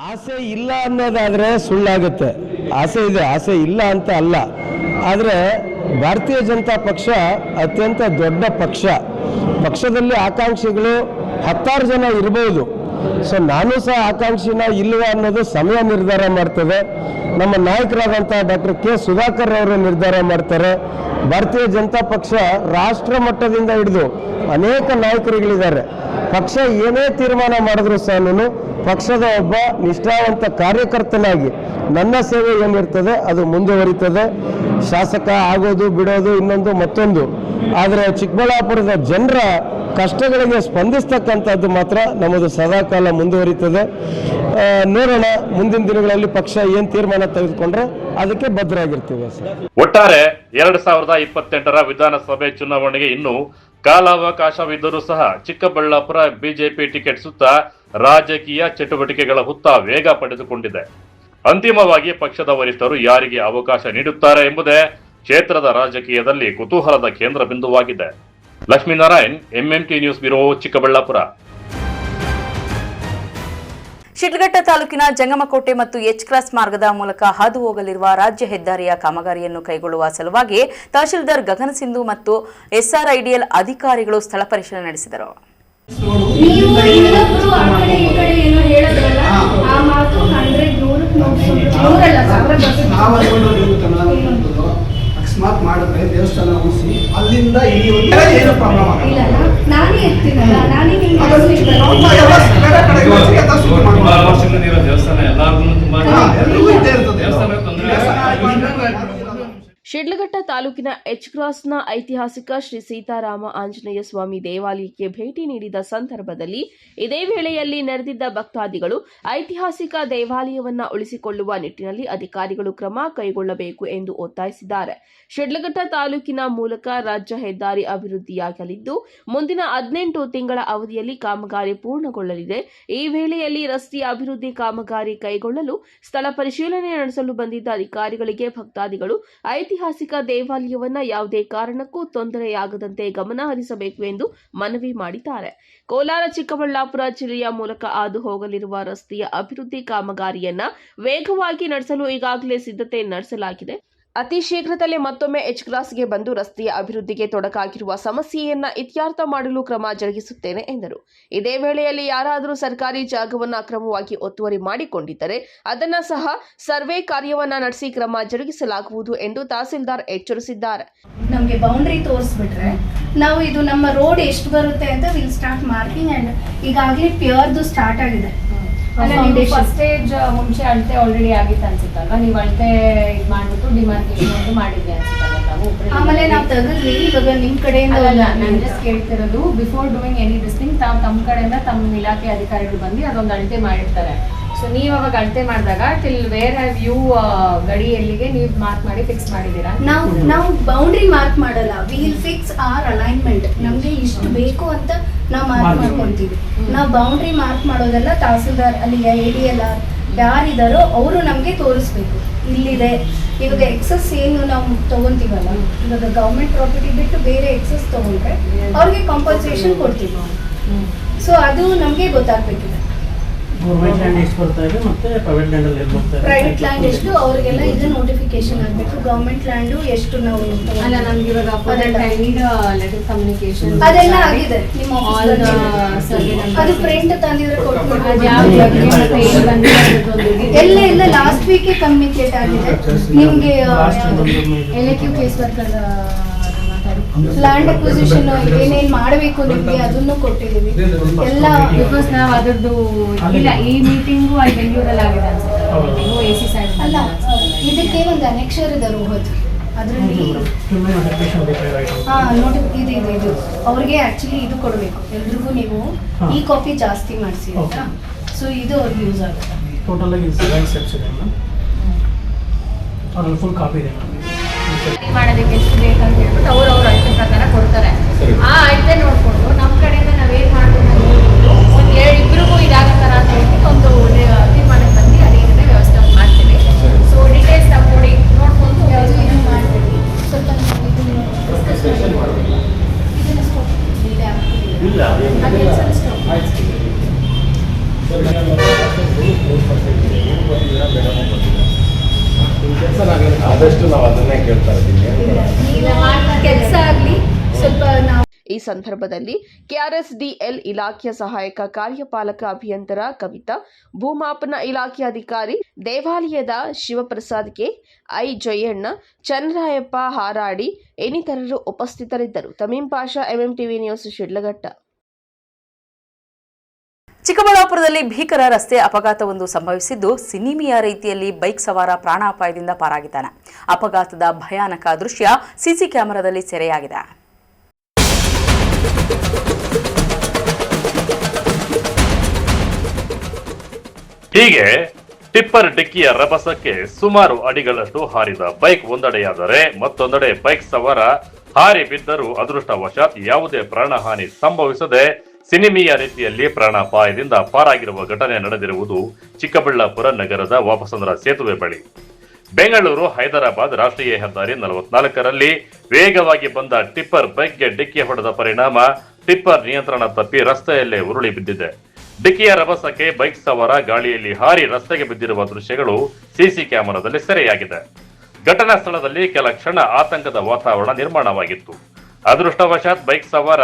ಆಸೆ ಇಲ್ಲ ಅನ್ನೋದಾದ್ರೆ ಸುಳ್ಳಾಗುತ್ತೆ. ಆಸೆ ಇದೆ, ಆಸೆ ಇಲ್ಲ ಅಂತ ಅಲ್ಲ. ಆದರೆ ಭಾರತೀಯ ಜನತಾ ಪಕ್ಷ ಅತ್ಯಂತ ದೊಡ್ಡ ಪಕ್ಷ. ಪಕ್ಷದಲ್ಲಿ ಆಕಾಂಕ್ಷಿಗಳು 10 ಜನ ಇರಬಹುದು. ಸೊ ನಾನು ಸಹ ಆಕಾಂಕ್ಷಿನ ಇಲ್ವಾ ಅನ್ನೋದು ಸಮಯ ನಿರ್ಧಾರ ಮಾಡ್ತದೆ. ನಮ್ಮ ನಾಯಕರಾದಂಥ ಡಾಕ್ಟರ್ ಕೆ ಸುಧಾಕರ್ ಅವರು ನಿರ್ಧಾರ ಮಾಡ್ತಾರೆ. ಭಾರತೀಯ ಜನತಾ ಪಕ್ಷ ರಾಷ್ಟ್ರ ಮಟ್ಟದಿಂದ ಹಿಡಿದು ಅನೇಕ ನಾಯಕರುಗಳಿದ್ದಾರೆ. ಪಕ್ಷ ಏನೇ ತೀರ್ಮಾನ ಮಾಡಿದ್ರು ಸಹ ಪಕ್ಷದ ಒಬ್ಬ ನಿಷ್ಠಾವಂತ ಕಾರ್ಯಕರ್ತನಾಗಿ ನನ್ನ ಸೇವೆ ಏನಿರ್ತದೆ ಅದು ಮುಂದುವರಿತದೆ. ಶಾಸಕ ಆಗೋದು ಬಿಡೋದು ಇನ್ನೊಂದು ಮತ್ತೊಂದು, ಆದರೆ ಚಿಕ್ಕಬಳ್ಳಾಪುರದ ಜನರ ಕಷ್ಟಗಳಿಗೆ ಸ್ಪಂದಿಸ್ತಕ್ಕಂಥದ್ದು ಮಾತ್ರ ನಮ್ಮದು ಸದಾಕಾಲ ಮುಂದುವರಿತದೆ. ನೋಡೋಣ ಮುಂದಿನ ದಿನಗಳಲ್ಲಿ ಪಕ್ಷ ಏನು ತೀರ್ಮಾನ ತೆಗೆದುಕೊಂಡ್ರೆ ಅದಕ್ಕೆ ಬದ್ಧರಾಗಿರ್ತೀವಿ ಸರ್. ಒಟ್ಟಾರೆ 2028ರ ವಿಧಾನಸಭೆ ಚುನಾವಣೆಗೆ ಇನ್ನೂ ಕಾಲಾವಕಾಶವಿದ್ದರೂ ಸಹ ಚಿಕ್ಕಬಳ್ಳಾಪುರ ಬಿಜೆಪಿ ಟಿಕೆಟ್ ಸುತ್ತ ರಾಜಕೀಯ ಚಟುವಟಿಕೆಗಳ ಹುತ್ತ ವೇಗ ಪಡೆದುಕೊಂಡಿದೆ. ಅಂತಿಮವಾಗಿ ಪಕ್ಷದ ವರಿಷ್ಠರು ಯಾರಿಗೆ ಅವಕಾಶ ನೀಡುತ್ತಾರೆ ಎಂಬುದೇ ಕ್ಷೇತ್ರದ ರಾಜಕೀಯದಲ್ಲಿ ಕುತೂಹಲದ ಕೇಂದ್ರ ಬಿಂದುವಾಗಿದೆ. Lakshminarayan, MMT news bureau, Chikkaballapur. Sidlaghatta ತಾಲೂಕಿನ ಜಂಗಮಕೋಟೆ ಮತ್ತು ಎಚ್ ಕ್ರಾಸ್ ಮಾರ್ಗದ ಮೂಲಕ ಹಾದು ಹೋಗಲಿರುವ ರಾಜ್ಯ ಹೆದ್ದಾರಿಯ ಕಾಮಗಾರಿಯನ್ನು ಕೈಗೊಳ್ಳುವ ಸಲುವಾಗಿ ತಹಶೀಲ್ದಾರ್ ಗಗನ ಸಿಂಧು ಮತ್ತು SRIDL ಅಧಿಕಾರಿಗಳು ಸ್ಥಳ ಪರಿಶೀಲನೆ ನಡೆಸಿದರು. ನೀವು ಇನ್ನೊಬ್ರು ಆ ಕಡೆ ಈ ಕಡೆ ಏನೋ ಹೇಳಿದ್ರಲ್ಲ, ಆ ಮಾತು 100 ಅಕಸ್ಮಾತ್ ಮಾಡಿದ್ರೆ ದೇವಸ್ಥಾನ ಉಳಿಸಿ ಅಲ್ಲಿಂದ ಏನು ಪ್ರಾಬ್ಲಮ್ ಇಲ್ಲ, ನಾನೇ ಇರ್ತೀನಲ್ಲ, ನಾನೇ ಶಿಡ್ಲಘಟ್ಟ ತಾಲೂಕಿನ ಎಚ್ ಕ್ರಾಸ್ನ ಐತಿಹಾಸಿಕ ಶ್ರೀ ಸೀತಾರಾಮ ಆಂಜನೇಯ ಸ್ವಾಮಿ ದೇವಾಲಯಕ್ಕೆ ಭೇಟಿ ನೀಡಿದ ಸಂದರ್ಭದಲ್ಲಿ ಇದೇ ವೇಳೆಯಲ್ಲಿ ನೆರೆದಿದ್ದ ಭಕ್ತಾದಿಗಳು ಐತಿಹಾಸಿಕ ದೇವಾಲಯವನ್ನು ಉಳಿಸಿಕೊಳ್ಳುವ ನಿಟ್ಟಿನಲ್ಲಿ ಅಧಿಕಾರಿಗಳು ಕ್ರಮ ಕೈಗೊಳ್ಳಬೇಕು ಎಂದು ಒತ್ತಾಯಿಸಿದ್ದಾರೆ. ಶಿಡ್ಲಘಟ್ಟ ತಾಲೂಕಿನ ಮೂಲಕ ರಾಜ್ಯ ಹೆದ್ದಾರಿ ಅಭಿವೃದ್ಧಿಯಾಗಲಿದ್ದು ಮುಂದಿನ 18 ತಿಂಗಳ ಅವಧಿಯಲ್ಲಿ ಕಾಮಗಾರಿ ಪೂರ್ಣಗೊಳ್ಳಲಿದೆ. ಈ ವೇಳೆಯಲ್ಲಿ ರಸ್ತೆಯ ಅಭಿವೃದ್ಧಿ ಕಾಮಗಾರಿ ಕೈಗೊಳ್ಳಲು ಸ್ಥಳ ಪರಿಶೀಲನೆ ನಡೆಸಲು ಬಂದಿದ್ದ ಅಧಿಕಾರಿಗಳಿಗೆ ಭಕ್ತಾದಿಗಳು ಐತಿಹಾಸಿಕ ದೇವಾಲಯವನ್ನ ಯಾವುದೇ ಕಾರಣಕ್ಕೂ ತೊಂದರೆಯಾಗದಂತೆ ಗಮನ ಹರಿಸಬೇಕು ಎಂದು ಮನವಿ ಮಾಡಿದ್ದಾರೆ. ಕೋಲಾರ ಚಿಕ್ಕಬಳ್ಳಾಪುರ ಜಿಲ್ಲೆಯ ಮೂಲಕ ಹಾದು ಹೋಗಲಿರುವ ರಸ್ತೆಯ ಅಭಿವೃದ್ಧಿ ಕಾಮಗಾರಿಯನ್ನ ವೇಗವಾಗಿ ನಡೆಸಲು ಈಗಾಗಲೇ ಸಿದ್ಧತೆ ನಡೆಸಲಾಗಿದೆ. ಅತಿ ಶೀಘ್ರದಲ್ಲೇ ಮತ್ತೊಮ್ಮೆ ಎಚ್ ಕ್ರಾಸ್ಗೆ ಬಂದು ರಸ್ತೆಯ ಅಭಿವೃದ್ಧಿಗೆ ತೊಡಕಾಗಿರುವ ಸಮಸ್ಯೆಯನ್ನ ಇತ್ಯರ್ಥ ಮಾಡಲು ಕ್ರಮ ಜರುಗಿಸುತ್ತೇನೆ ಎಂದರು. ಇದೇ ವೇಳೆಯಲ್ಲಿ ಯಾರಾದರೂ ಸರ್ಕಾರಿ ಜಾಗವನ್ನು ಅಕ್ರಮವಾಗಿ ಒತ್ತುವರಿ ಮಾಡಿಕೊಂಡಿದ್ದರೆ ಅದನ್ನ ಸಹ ಸರ್ವೆ ಕಾರ್ಯವನ್ನ ನಡೆಸಿ ಕ್ರಮ ಜರುಗಿಸಲಾಗುವುದು ಎಂದು ತಹಸೀಲ್ದಾರ್ ಎಚ್ಚರಿಸಿದ್ದಾರೆ. ನಮಗೆ ಬೌಂಡ್ರಿ ತೋರಿಸ್ಬಿಟ್ರೆ ನಾವು ಇದು ನಮ್ಮ ರೋಡ್ ಎಷ್ಟು ಬರುತ್ತೆ ಅಂತ ವಿಲ್ ಸ್ಟಾರ್ಟ್ ಮಾರ್ಕಿಂಗ್ ಅಂಡ್ ಈಗಾಗಲೇ ಪ್ಯೂರ್ದು ಸ್ಟಾರ್ಟ್ ಆಗಿದೆ. ಫಸ್ಟ್ ಸ್ಟೇಜ್ ಮುಂಚೆ ಅಳತೆ ಆಲ್ರೆಡಿ ಆಗಿತ್ತು ಅನ್ಸುತ್ತಲ್ವಾ? ನೀವು ಅಳತೆ ಇದು ಮಾಡ್ಬಿಟ್ಟು ಡಿಮಾರ್ಕೇಶನ್ ಒಂದು ಮಾಡಿದ್ವಿ ಅನ್ಸುತ್ತಲ್ಲ ತಾವು? ಆಮೇಲೆ ನಾವು ತೆಗೆದ್ವಿ. ಇವಾಗ ನಿಮ್ ಕಡೆಯಿಂದ ನಾನು ಜಸ್ಟ್ ಕೇಳ್ತಿರೋದು, ಬಿಫೋರ್ ಡೂಯಿಂಗ್ ಎನಿ ಡಿಸ್ಟಿಂಗ್ ತಮ್ಮ ಕಡೆಯಿಂದ ತಮ್ಮ ಇಲಾಖೆ ಅಧಿಕಾರಿಗಳು ಬಂದು ಅದೊಂದು ಅಳತೆ ಮಾಡಿರ್ತಾರೆ. ಸೊ ನೀವು ಅವಾಗ ಅಳತೆ ಮಾಡಿದಾಗ ಟಿಲ್ ವೇರ್ ಹ್ಯಾವ್ ಯು ಗಡಿ ಎಲ್ಲಿಗೆ ನೀವು ಮಾರ್ಕ್ ಮಾಡಿ ಫಿಕ್ಸ್ ಮಾಡಿದ್ದೀರಾ? ನಾವು ಬೌಂಡ್ರಿ ಮಾರ್ಕ್ ಮಾಡಲ್ಲ, ವಿಲ್ ಫಿಕ್ಸ್ ಆರ್ ಅಲೈನ್ಮೆಂಟ್. ನಮ್ಗೆ ಇಷ್ಟು ಬೇಕು ಅಂತ ನಾವು ಮಾರ್ಕ್ ಮಾಡ್ಕೊಂತೀವಿ. ನಾವು ಬೌಂಡ್ರಿ ಮಾರ್ಕ್ ಮಾಡೋದೆಲ್ಲ ತಹಸೀಲ್ದಾರ್ ಅಲ್ಲಿ ADL ಯಾರಿದಾರೋ ಅವರು ನಮ್ಗೆ ತೋರಿಸ್ಬೇಕು ಇಲ್ಲಿದೆ. ಇವಾಗ ಎಕ್ಸಸ್ ಏನು ನಾವು ತಗೊಂತೀವಲ್ಲ, ಇವಾಗ ಗೌರ್ಮೆಂಟ್ ಪ್ರಾಪರ್ಟಿ ಬಿಟ್ಟು ಬೇರೆ ಎಕ್ಸಸ್ ತಗೊಂಡ್ರೆ ಅವ್ರಿಗೆ ಕಾಂಪನ್ಸೇಷನ್ ಕೊಡ್ತೀವಿ. ಸೊ ಅದು ನಮ್ಗೆ ಗೊತ್ತಾಗ್ಬೇಕಿದೆ. ಗೌರ್ಮೆಂಟ್ ಲ್ಯಾಂಡ್ ಎಷ್ಟು ಬರ್ತಾ ಇದೆ ಮತ್ತೆ ಪ್ರೈವೇಟ್ ಲ್ಯಾಂಡ್ ಅಲ್ಲಿ ಪ್ರೈವೇಟ್ ಲ್ಯಾಂಡ್ ಎಷ್ಟು ಅವ್ರಿಗೆಲ್ಲ ಇದು ನೋಟಿಫಿಕೇಶನ್ ಆಗಬೇಕು. ಗವರ್ಮೆಂಟ್ ಲ್ಯಾಂಡ್ ಎಷ್ಟು ನಾವು ಅಲ್ಲ, ನಮ್ಗೆ ಇವಾಗ ಲೆಟರ್ ಕಮ್ಯುನಿಕೇಶನ್ ಅದೆಲ್ಲ ಆಗಿದೆ. ನಿಮ್ಮ ಅದು ಪ್ರಿಂಟ್ ತಂದಿದ್ರೆ ಕೊಟ್ಟು ಎಲ್ಲ ಲಾಸ್ಟ್ ವೀಕ್ ಕಮ್ಯುನಿಕೇಟ್ ಆಗಿದೆ. ನಿಮ್ಗೆ LAQ case worker land acquisition ಏನೇನ್ ಮಾಡಬೇಕು ನಿಮ್ಗೆ ಅದನ್ನು ಕೊಟ್ಟಿದ್ದೀವಿ ಎಲ್ಲ. ಬಿಕಾಸ್ ನಾವು ಅದರದ್ದು ಇಲ್ಲ, ಈ ಮೀಟಿಂಗು ಅಲ್ಲಿ ಬೆಂಗಳೂರಲ್ಲಿ ಆಗಿದೆ ಅನ್ಸುತ್ತೆ. AC ಸೈಡ್ ಅಲ್ಲ, ಇದಕ್ಕೆ ಒಂದು ಅನೆಕ್ಷರ್ ಇದೆ ರೋಹತ್, ಅದರಲ್ಲಿ ಇದು ಅವ್ರಿಗೆ ಆಕ್ಚುಲಿ ಇದು ಕೊಡಬೇಕು ಎಲ್ರಿಗೂ. ನೀವು ಈ ಕಾಪಿ ಜಾಸ್ತಿ ಮಾಡಿಸಿ ಆಯ್ತಾ? ಸೊ ಇದು ಅವ್ರಿಗೆ ಯೂಸ್ ಆಗುತ್ತೆ. ಟೋಟಲ್ ಆಗಿ 7 ಸ್ಟೆಪ್ಸ್ ಇದೆ ಅದ್ರಲ್ಲಿ ಫುಲ್ ಕಾಪಿ ಇದೆ. ಮಾಡೋದಕ್ಕೆ ಎಷ್ಟು ಬೇಕಂತ ಹೇಳ್ಬಿಟ್ಟು ಅವ್ರ ಅಳತೆ ಪ್ರಕಾರ ಕೊಡ್ತಾರೆ. ಆ ಅಳತೆ ನೋಡ್ಕೊಂಡು ನಮ್ಮ ಕಡೆಯಿಂದ ನಾವೇನ್ ಮಾಡ್ಬೇಕು ಒಂದು ಇಬ್ಬರಿಗೂ ಇದಾಗೋ ಥರ ಅಂತ ಹೇಳ್ಬಿಟ್ಟು ಒಂದು ತೀರ್ಮಾನಕ್ಕೆ ಬಂದು ಅದೇನಿದೆ ವ್ಯವಸ್ಥೆ ಮಾಡ್ತೀವಿ. ಸೊ ಡೀಟೇಲ್ಸ್ ನಾವು ಕೊಡಿ, ನೋಡ್ಕೊಂಡು ಇದನ್ನು ಮಾಡಬೇಡಿ. ಸ್ವಲ್ಪ ಆದಷ್ಟು ನಾವು ಅದನ್ನೇ ಕೇಳ್ತಾ ಇದ್ದೀವಿ. ಕೆಲಸ ಆಗಲಿ ಸ್ವಲ್ಪ ನಾವು ಈ ಸಂದರ್ಭದಲ್ಲಿ ಕೆಆರ್ಎಸ್ಡಿಎಲ್ ಇಲಾಖೆಯ ಸಹಾಯಕ ಕಾರ್ಯಪಾಲಕ ಅಭಿಯಂತರ ಕವಿತಾ, ಭೂಮಾಪನ ಇಲಾಖೆ ಅಧಿಕಾರಿ, ದೇವಾಲಯದ ಶಿವಪ್ರಸಾದ್ ಕೆ, ಐ ಜಯಣ್ಣ, ಚನ್ನರಾಯಪ್ಪ ಹಾರಾಡಿ ಇನ್ನಿತರರು ಉಪಸ್ಥಿತರಿದ್ದರು. ತಮೀಂ ಪಾಷಾ, ಎಂಎಂಟಿವಿ ನ್ಯೂಸ್, ಶಿಡ್ಲಘಟ್ಟ. ಚಿಕ್ಕಬಳ್ಳಾಪುರದಲ್ಲಿ ಭೀಕರ ರಸ್ತೆ ಅಪಘಾತವೊಂದು ಸಂಭವಿಸಿದ್ದು, ಸಿನಿಮೀಯ ರೀತಿಯಲ್ಲಿ ಬೈಕ್ ಸವಾರ ಪ್ರಾಣಾಪಾಯದಿಂದ ಪಾರಾಗಿದ್ದಾನೆ. ಅಪಘಾತದ ಭಯಾನಕ ದೃಶ್ಯ ಸಿಸಿ ಕ್ಯಾಮೆರಾದಲ್ಲಿ ಸೆರೆಯಾಗಿದೆ. ಹೀಗೆ ಟಿಪ್ಪರ್ ಡಿಕ್ಕಿಯ ರಭಸಕ್ಕೆ ಸುಮಾರು ಅಡಿಗಳಷ್ಟು ಹಾರಿದ ಬೈಕ್ ಒಂದೆಡೆಯಾದರೆ ಮತ್ತೊಂದೆಡೆ ಬೈಕ್ ಸವಾರ ಹಾರಿ ಬಿದ್ದರೂ ಅದೃಷ್ಟವಶಾತ್ ಯಾವುದೇ ಪ್ರಾಣಹಾನಿ ಸಂಭವಿಸದೆ ಸಿನಿಮೀಯ ರೀತಿಯಲ್ಲಿ ಪ್ರಾಣಾಪಾಯದಿಂದ ಪಾರಾಗಿರುವ ಘಟನೆ ನಡೆದಿರುವುದು ಚಿಕ್ಕಬಳ್ಳಾಪುರ ನಗರದ ವಾಪಸಂದ್ರ ಸೇತುವೆ ಬಳಿ. ಬೆಂಗಳೂರು ಹೈದರಾಬಾದ್ ರಾಷ್ಟ್ರೀಯ ಹೆದ್ದಾರಿ 44ರಲ್ಲಿ ವೇಗವಾಗಿ ಬಂದ ಟಿಪ್ಪರ್ ಬೈಕ್ಗೆ ಡಿಕ್ಕಿ ಹೊಡೆದ ಪರಿಣಾಮ ಟಿಪ್ಪರ್ ನಿಯಂತ್ರಣ ತಪ್ಪಿ ರಸ್ತೆಯಲ್ಲೇ ಉರುಳಿ ಬಿದ್ದಿದೆ. ಡಿಕ್ಕಿಯ ರಭಸಕ್ಕೆ ಬೈಕ್ ಸವಾರ ಗಾಳಿಯಲ್ಲಿ ಹಾರಿ ರಸ್ತೆಗೆ ಬಿದ್ದಿರುವ ದೃಶ್ಯಗಳು ಸಿಸಿ ಕ್ಯಾಮೆರಾದಲ್ಲಿ ಸೆರೆಯಾಗಿದೆ. ಘಟನಾ ಸ್ಥಳದಲ್ಲಿ ಕೆಲ ಕ್ಷಣ ಆತಂಕದ ವಾತಾವರಣ ನಿರ್ಮಾಣವಾಗಿತ್ತು. ಅದೃಷ್ಟವಶಾತ್ ಬೈಕ್ ಸವಾರ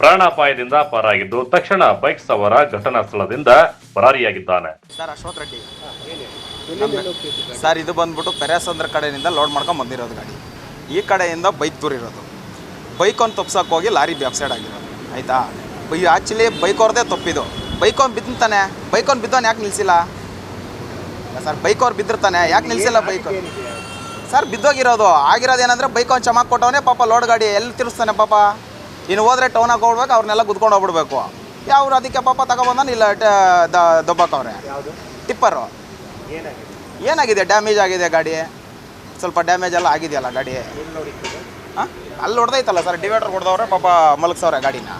ಪ್ರಾಣಾಪಾಯದಿಂದ ಪಾರಾಗಿದ್ದು, ತಕ್ಷಣ ಬೈಕ್ ಸವಾರ ಘಟನಾ ಸ್ಥಳದಿಂದ ಪರಾರಿಯಾಗಿದ್ದಾನೆ. ಸರ್, ಅಶ್ವಥ್ ರೆಡ್ಡಿ ಸರ್, ಇದು ಬಂದ್ಬಿಟ್ಟು ಪೆರೇಸಂದ್ರ ಕಡೆಯಿಂದ ಲೋಡ್ ಮಾಡ್ಕೊಂಡು ಬಂದಿರೋದು ಗಾಡಿ. ಈ ಕಡೆಯಿಂದ ಬೈಕ್ ದೂರಿರೋದು. ಬೈಕ್ ಒಂದು ತಪ್ಸಕ್ಕೆ ಹೋಗಿ ಲಾರಿ ಬ್ಯಾಕ್ ಸೈಡ್ ಆಗಿರೋದು. ಆಯಿತಾ, ಆ್ಯಕ್ಚುಲಿ ಬೈಕ್ ಅವ್ರದ್ದೇ ತಪ್ಪಿದು. ಬೈಕ್ ಅವ್ನು ಬಿದ್ದಾನೆ, ಬೈಕ್ ಅವ್ನು ಬಿದ್ದವನು ಯಾಕೆ ನಿಲ್ಸಿಲ್ಲ ಸರ್? ಬೈಕ್ ಅವ್ರು ಬಿದ್ದಿರ್ತಾನೆ, ಯಾಕೆ ನಿಲ್ಸಿಲ್ಲ ಬೈಕ್ ಸರ್? ಬಿದ್ದೋಗಿರೋದು ಆಗಿರೋದೇನೆಂದರೆ ಬೈಕ್ ಅವ್ನು ಚಮಾಕ್ ಕೊಟ್ಟವನೇ ಪಾಪ. ಲೋಡ್ ಗಾಡಿ ಎಲ್ಲಿ ತಿರ್ಸ್ತಾನೆ ಪಾಪ. ಇನ್ನು ಹೋದ್ರೆ ಟೌನಾಗೆ ಹೋಗ್ಬೇಕು, ಅವ್ರನ್ನೆಲ್ಲ ಗುದ್ಕೊಂಡು ಹೋಗ್ಬಿಡ್ಬೇಕು. ಯಾವ್ರು ಅದಕ್ಕೆ ಪಾಪ ತಗೊಬಂದಾನ ಇಲ್ಲ ದಬ್ಬಕ್ಕವ್ರೆ. ಟಿಪ್ಪರು ಏನಾಗಿದೆ? ಡ್ಯಾಮೇಜ್ ಆಗಿದೆ ಗಾಡಿ, ಸ್ವಲ್ಪ ಡ್ಯಾಮೇಜ್ ಎಲ್ಲ ಆಗಿದೆಯಲ್ಲ ಗಾಡಿ. ಹಾಂ, ಅಲ್ಲಿ ಹೊಡೆದೈತಲ್ಲ ಸರ್, ಡಿವೈಡರ್ ಹೊಡೆದವ್ರೆ ಪಾಪ, ಮಲಗಿಸವ್ರೆ ಗಾಡಿನ.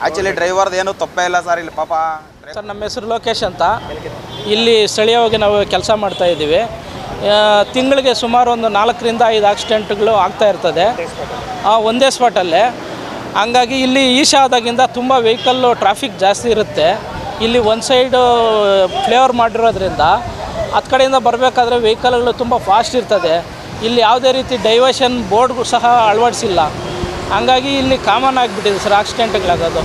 ಆ್ಯಕ್ಚುಲಿ ಡ್ರೈವರ್ದು ಏನೂ ತಪ್ಪೇ ಇಲ್ಲ ಸರ್ ಇಲ್ಲಿ ಪಾಪ. ಸರ್, ನಮ್ಮ ಹೆಸರು ಲೋಕೇಶ್ ಅಂತ. ಇಲ್ಲಿ ಸ್ಥಳೀಯವಾಗಿ ನಾವು ಕೆಲಸ ಮಾಡ್ತಾಯಿದ್ದೀವಿ. ತಿಂಗಳಿಗೆ ಸುಮಾರು ಒಂದು 4ರಿಂದ 5 ಆಕ್ಸಿಡೆಂಟ್ಗಳು ಆಗ್ತಾ ಇರ್ತದೆ ಒಂದೇ ಸ್ಪಾಟಲ್ಲೇ. ಹಂಗಾಗಿ ಇಲ್ಲಿ ಈಶಾ ಆದಾಗಿಂದ ತುಂಬ ವೆಹಿಕಲ್ಲು ಟ್ರಾಫಿಕ್ ಜಾಸ್ತಿ ಇರುತ್ತೆ. ಇಲ್ಲಿ ಒಂದು ಸೈಡು ಫ್ಲೇವರ್ ಮಾಡಿರೋದ್ರಿಂದ ಹತ್ತು ಕಡೆಯಿಂದ ಬರಬೇಕಾದ್ರೆ ವೆಹಿಕಲ್ಗಳು ತುಂಬ ಫಾಸ್ಟ್ ಇರ್ತದೆ. ಇಲ್ಲಿ ಯಾವುದೇ ರೀತಿ ಡೈವರ್ಷನ್ ಬೋರ್ಡ್ಗೂ ಸಹ ಅಳವಡಿಸಿಲ್ಲ. ಹಂಗಾಗಿ ಇಲ್ಲಿ ಕಾಮನ್ ಆಗಿಬಿಟ್ಟಿದೆ ಸರ್ ಆಕ್ಸಿಡೆಂಟ್ಗಳಾಗೋದು.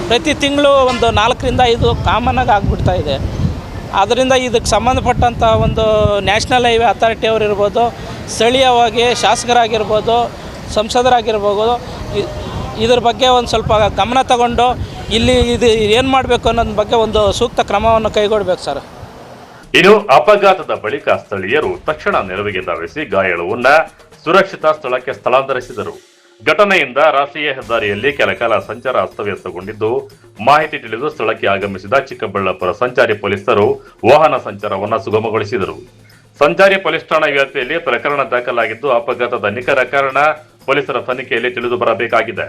ಪ್ರತಿ ತಿಂಗಳು ಒಂದು 4ರಿಂದ 5 ಕಾಮನ್ನಾಗಿ ಆಗಿಬಿಡ್ತಾ ಇದೆ. ಆದ್ದರಿಂದ ಇದಕ್ಕೆ ಸಂಬಂಧಪಟ್ಟಂಥ ಒಂದು ನ್ಯಾಷನಲ್ ಹೈವೇ ಅಥಾರಿಟಿ ಅವರು ಇರ್ಬೋದು, ಸ್ಥಳೀಯವಾಗಿ ಶಾಸಕರಾಗಿರ್ಬೋದು, ಸಂಸದರಾಗಿರ್ಬೋದು, ಇದ್ರ ಬಗ್ಗೆ ಒಂದು ಸ್ವಲ್ಪ ಗಮನ ತಗೊಂಡು ಇಲ್ಲಿ ಇದು ಏನು ಮಾಡಬೇಕು ಅನ್ನೋದ್ರ ಬಗ್ಗೆ ಒಂದು ಸೂಕ್ತ ಕ್ರಮವನ್ನು ಕೈಗೊಳ್ಳಬೇಕು ಸರ್. ಇನ್ನು ಅಪಘಾತದ ಬಳಿಕ ಸ್ಥಳೀಯರು ತಕ್ಷಣ ನೆರವಿಗೆ ಧಾವಿಸಿ ಗಾಯಾಳುವನ್ನ ಸುರಕ್ಷಿತ ಸ್ಥಳಕ್ಕೆ ಸ್ಥಳಾಂತರಿಸಿದರು. ಘಟನೆಯಿಂದ ರಾಷ್ಟ್ರೀಯ ಹೆದ್ದಾರಿಯಲ್ಲಿ ಕೆಲಕಾಲ ಸಂಚಾರ ಅಸ್ತವ್ಯಸ್ತಗೊಂಡಿದ್ದು, ಮಾಹಿತಿ ತಿಳಿದು ಸ್ಥಳಕ್ಕೆ ಆಗಮಿಸಿದ ಚಿಕ್ಕಬಳ್ಳಾಪುರ ಸಂಚಾರಿ ಪೊಲೀಸರು ವಾಹನ ಸಂಚಾರವನ್ನು ಸುಗಮಗೊಳಿಸಿದರು. ಸಂಚಾರಿ ಪೊಲೀಸ್ ಠಾಣಾ ವ್ಯಾಪ್ತಿಯಲ್ಲಿ ಪ್ರಕರಣ ದಾಖಲಾಗಿದ್ದು, ಅಪಘಾತದ ನಿಖರ ಕಾರಣ ಪೊಲೀಸರ ತನಿಖೆಯಲ್ಲಿ ತಿಳಿದು ಬರಬೇಕಾಗಿದೆ.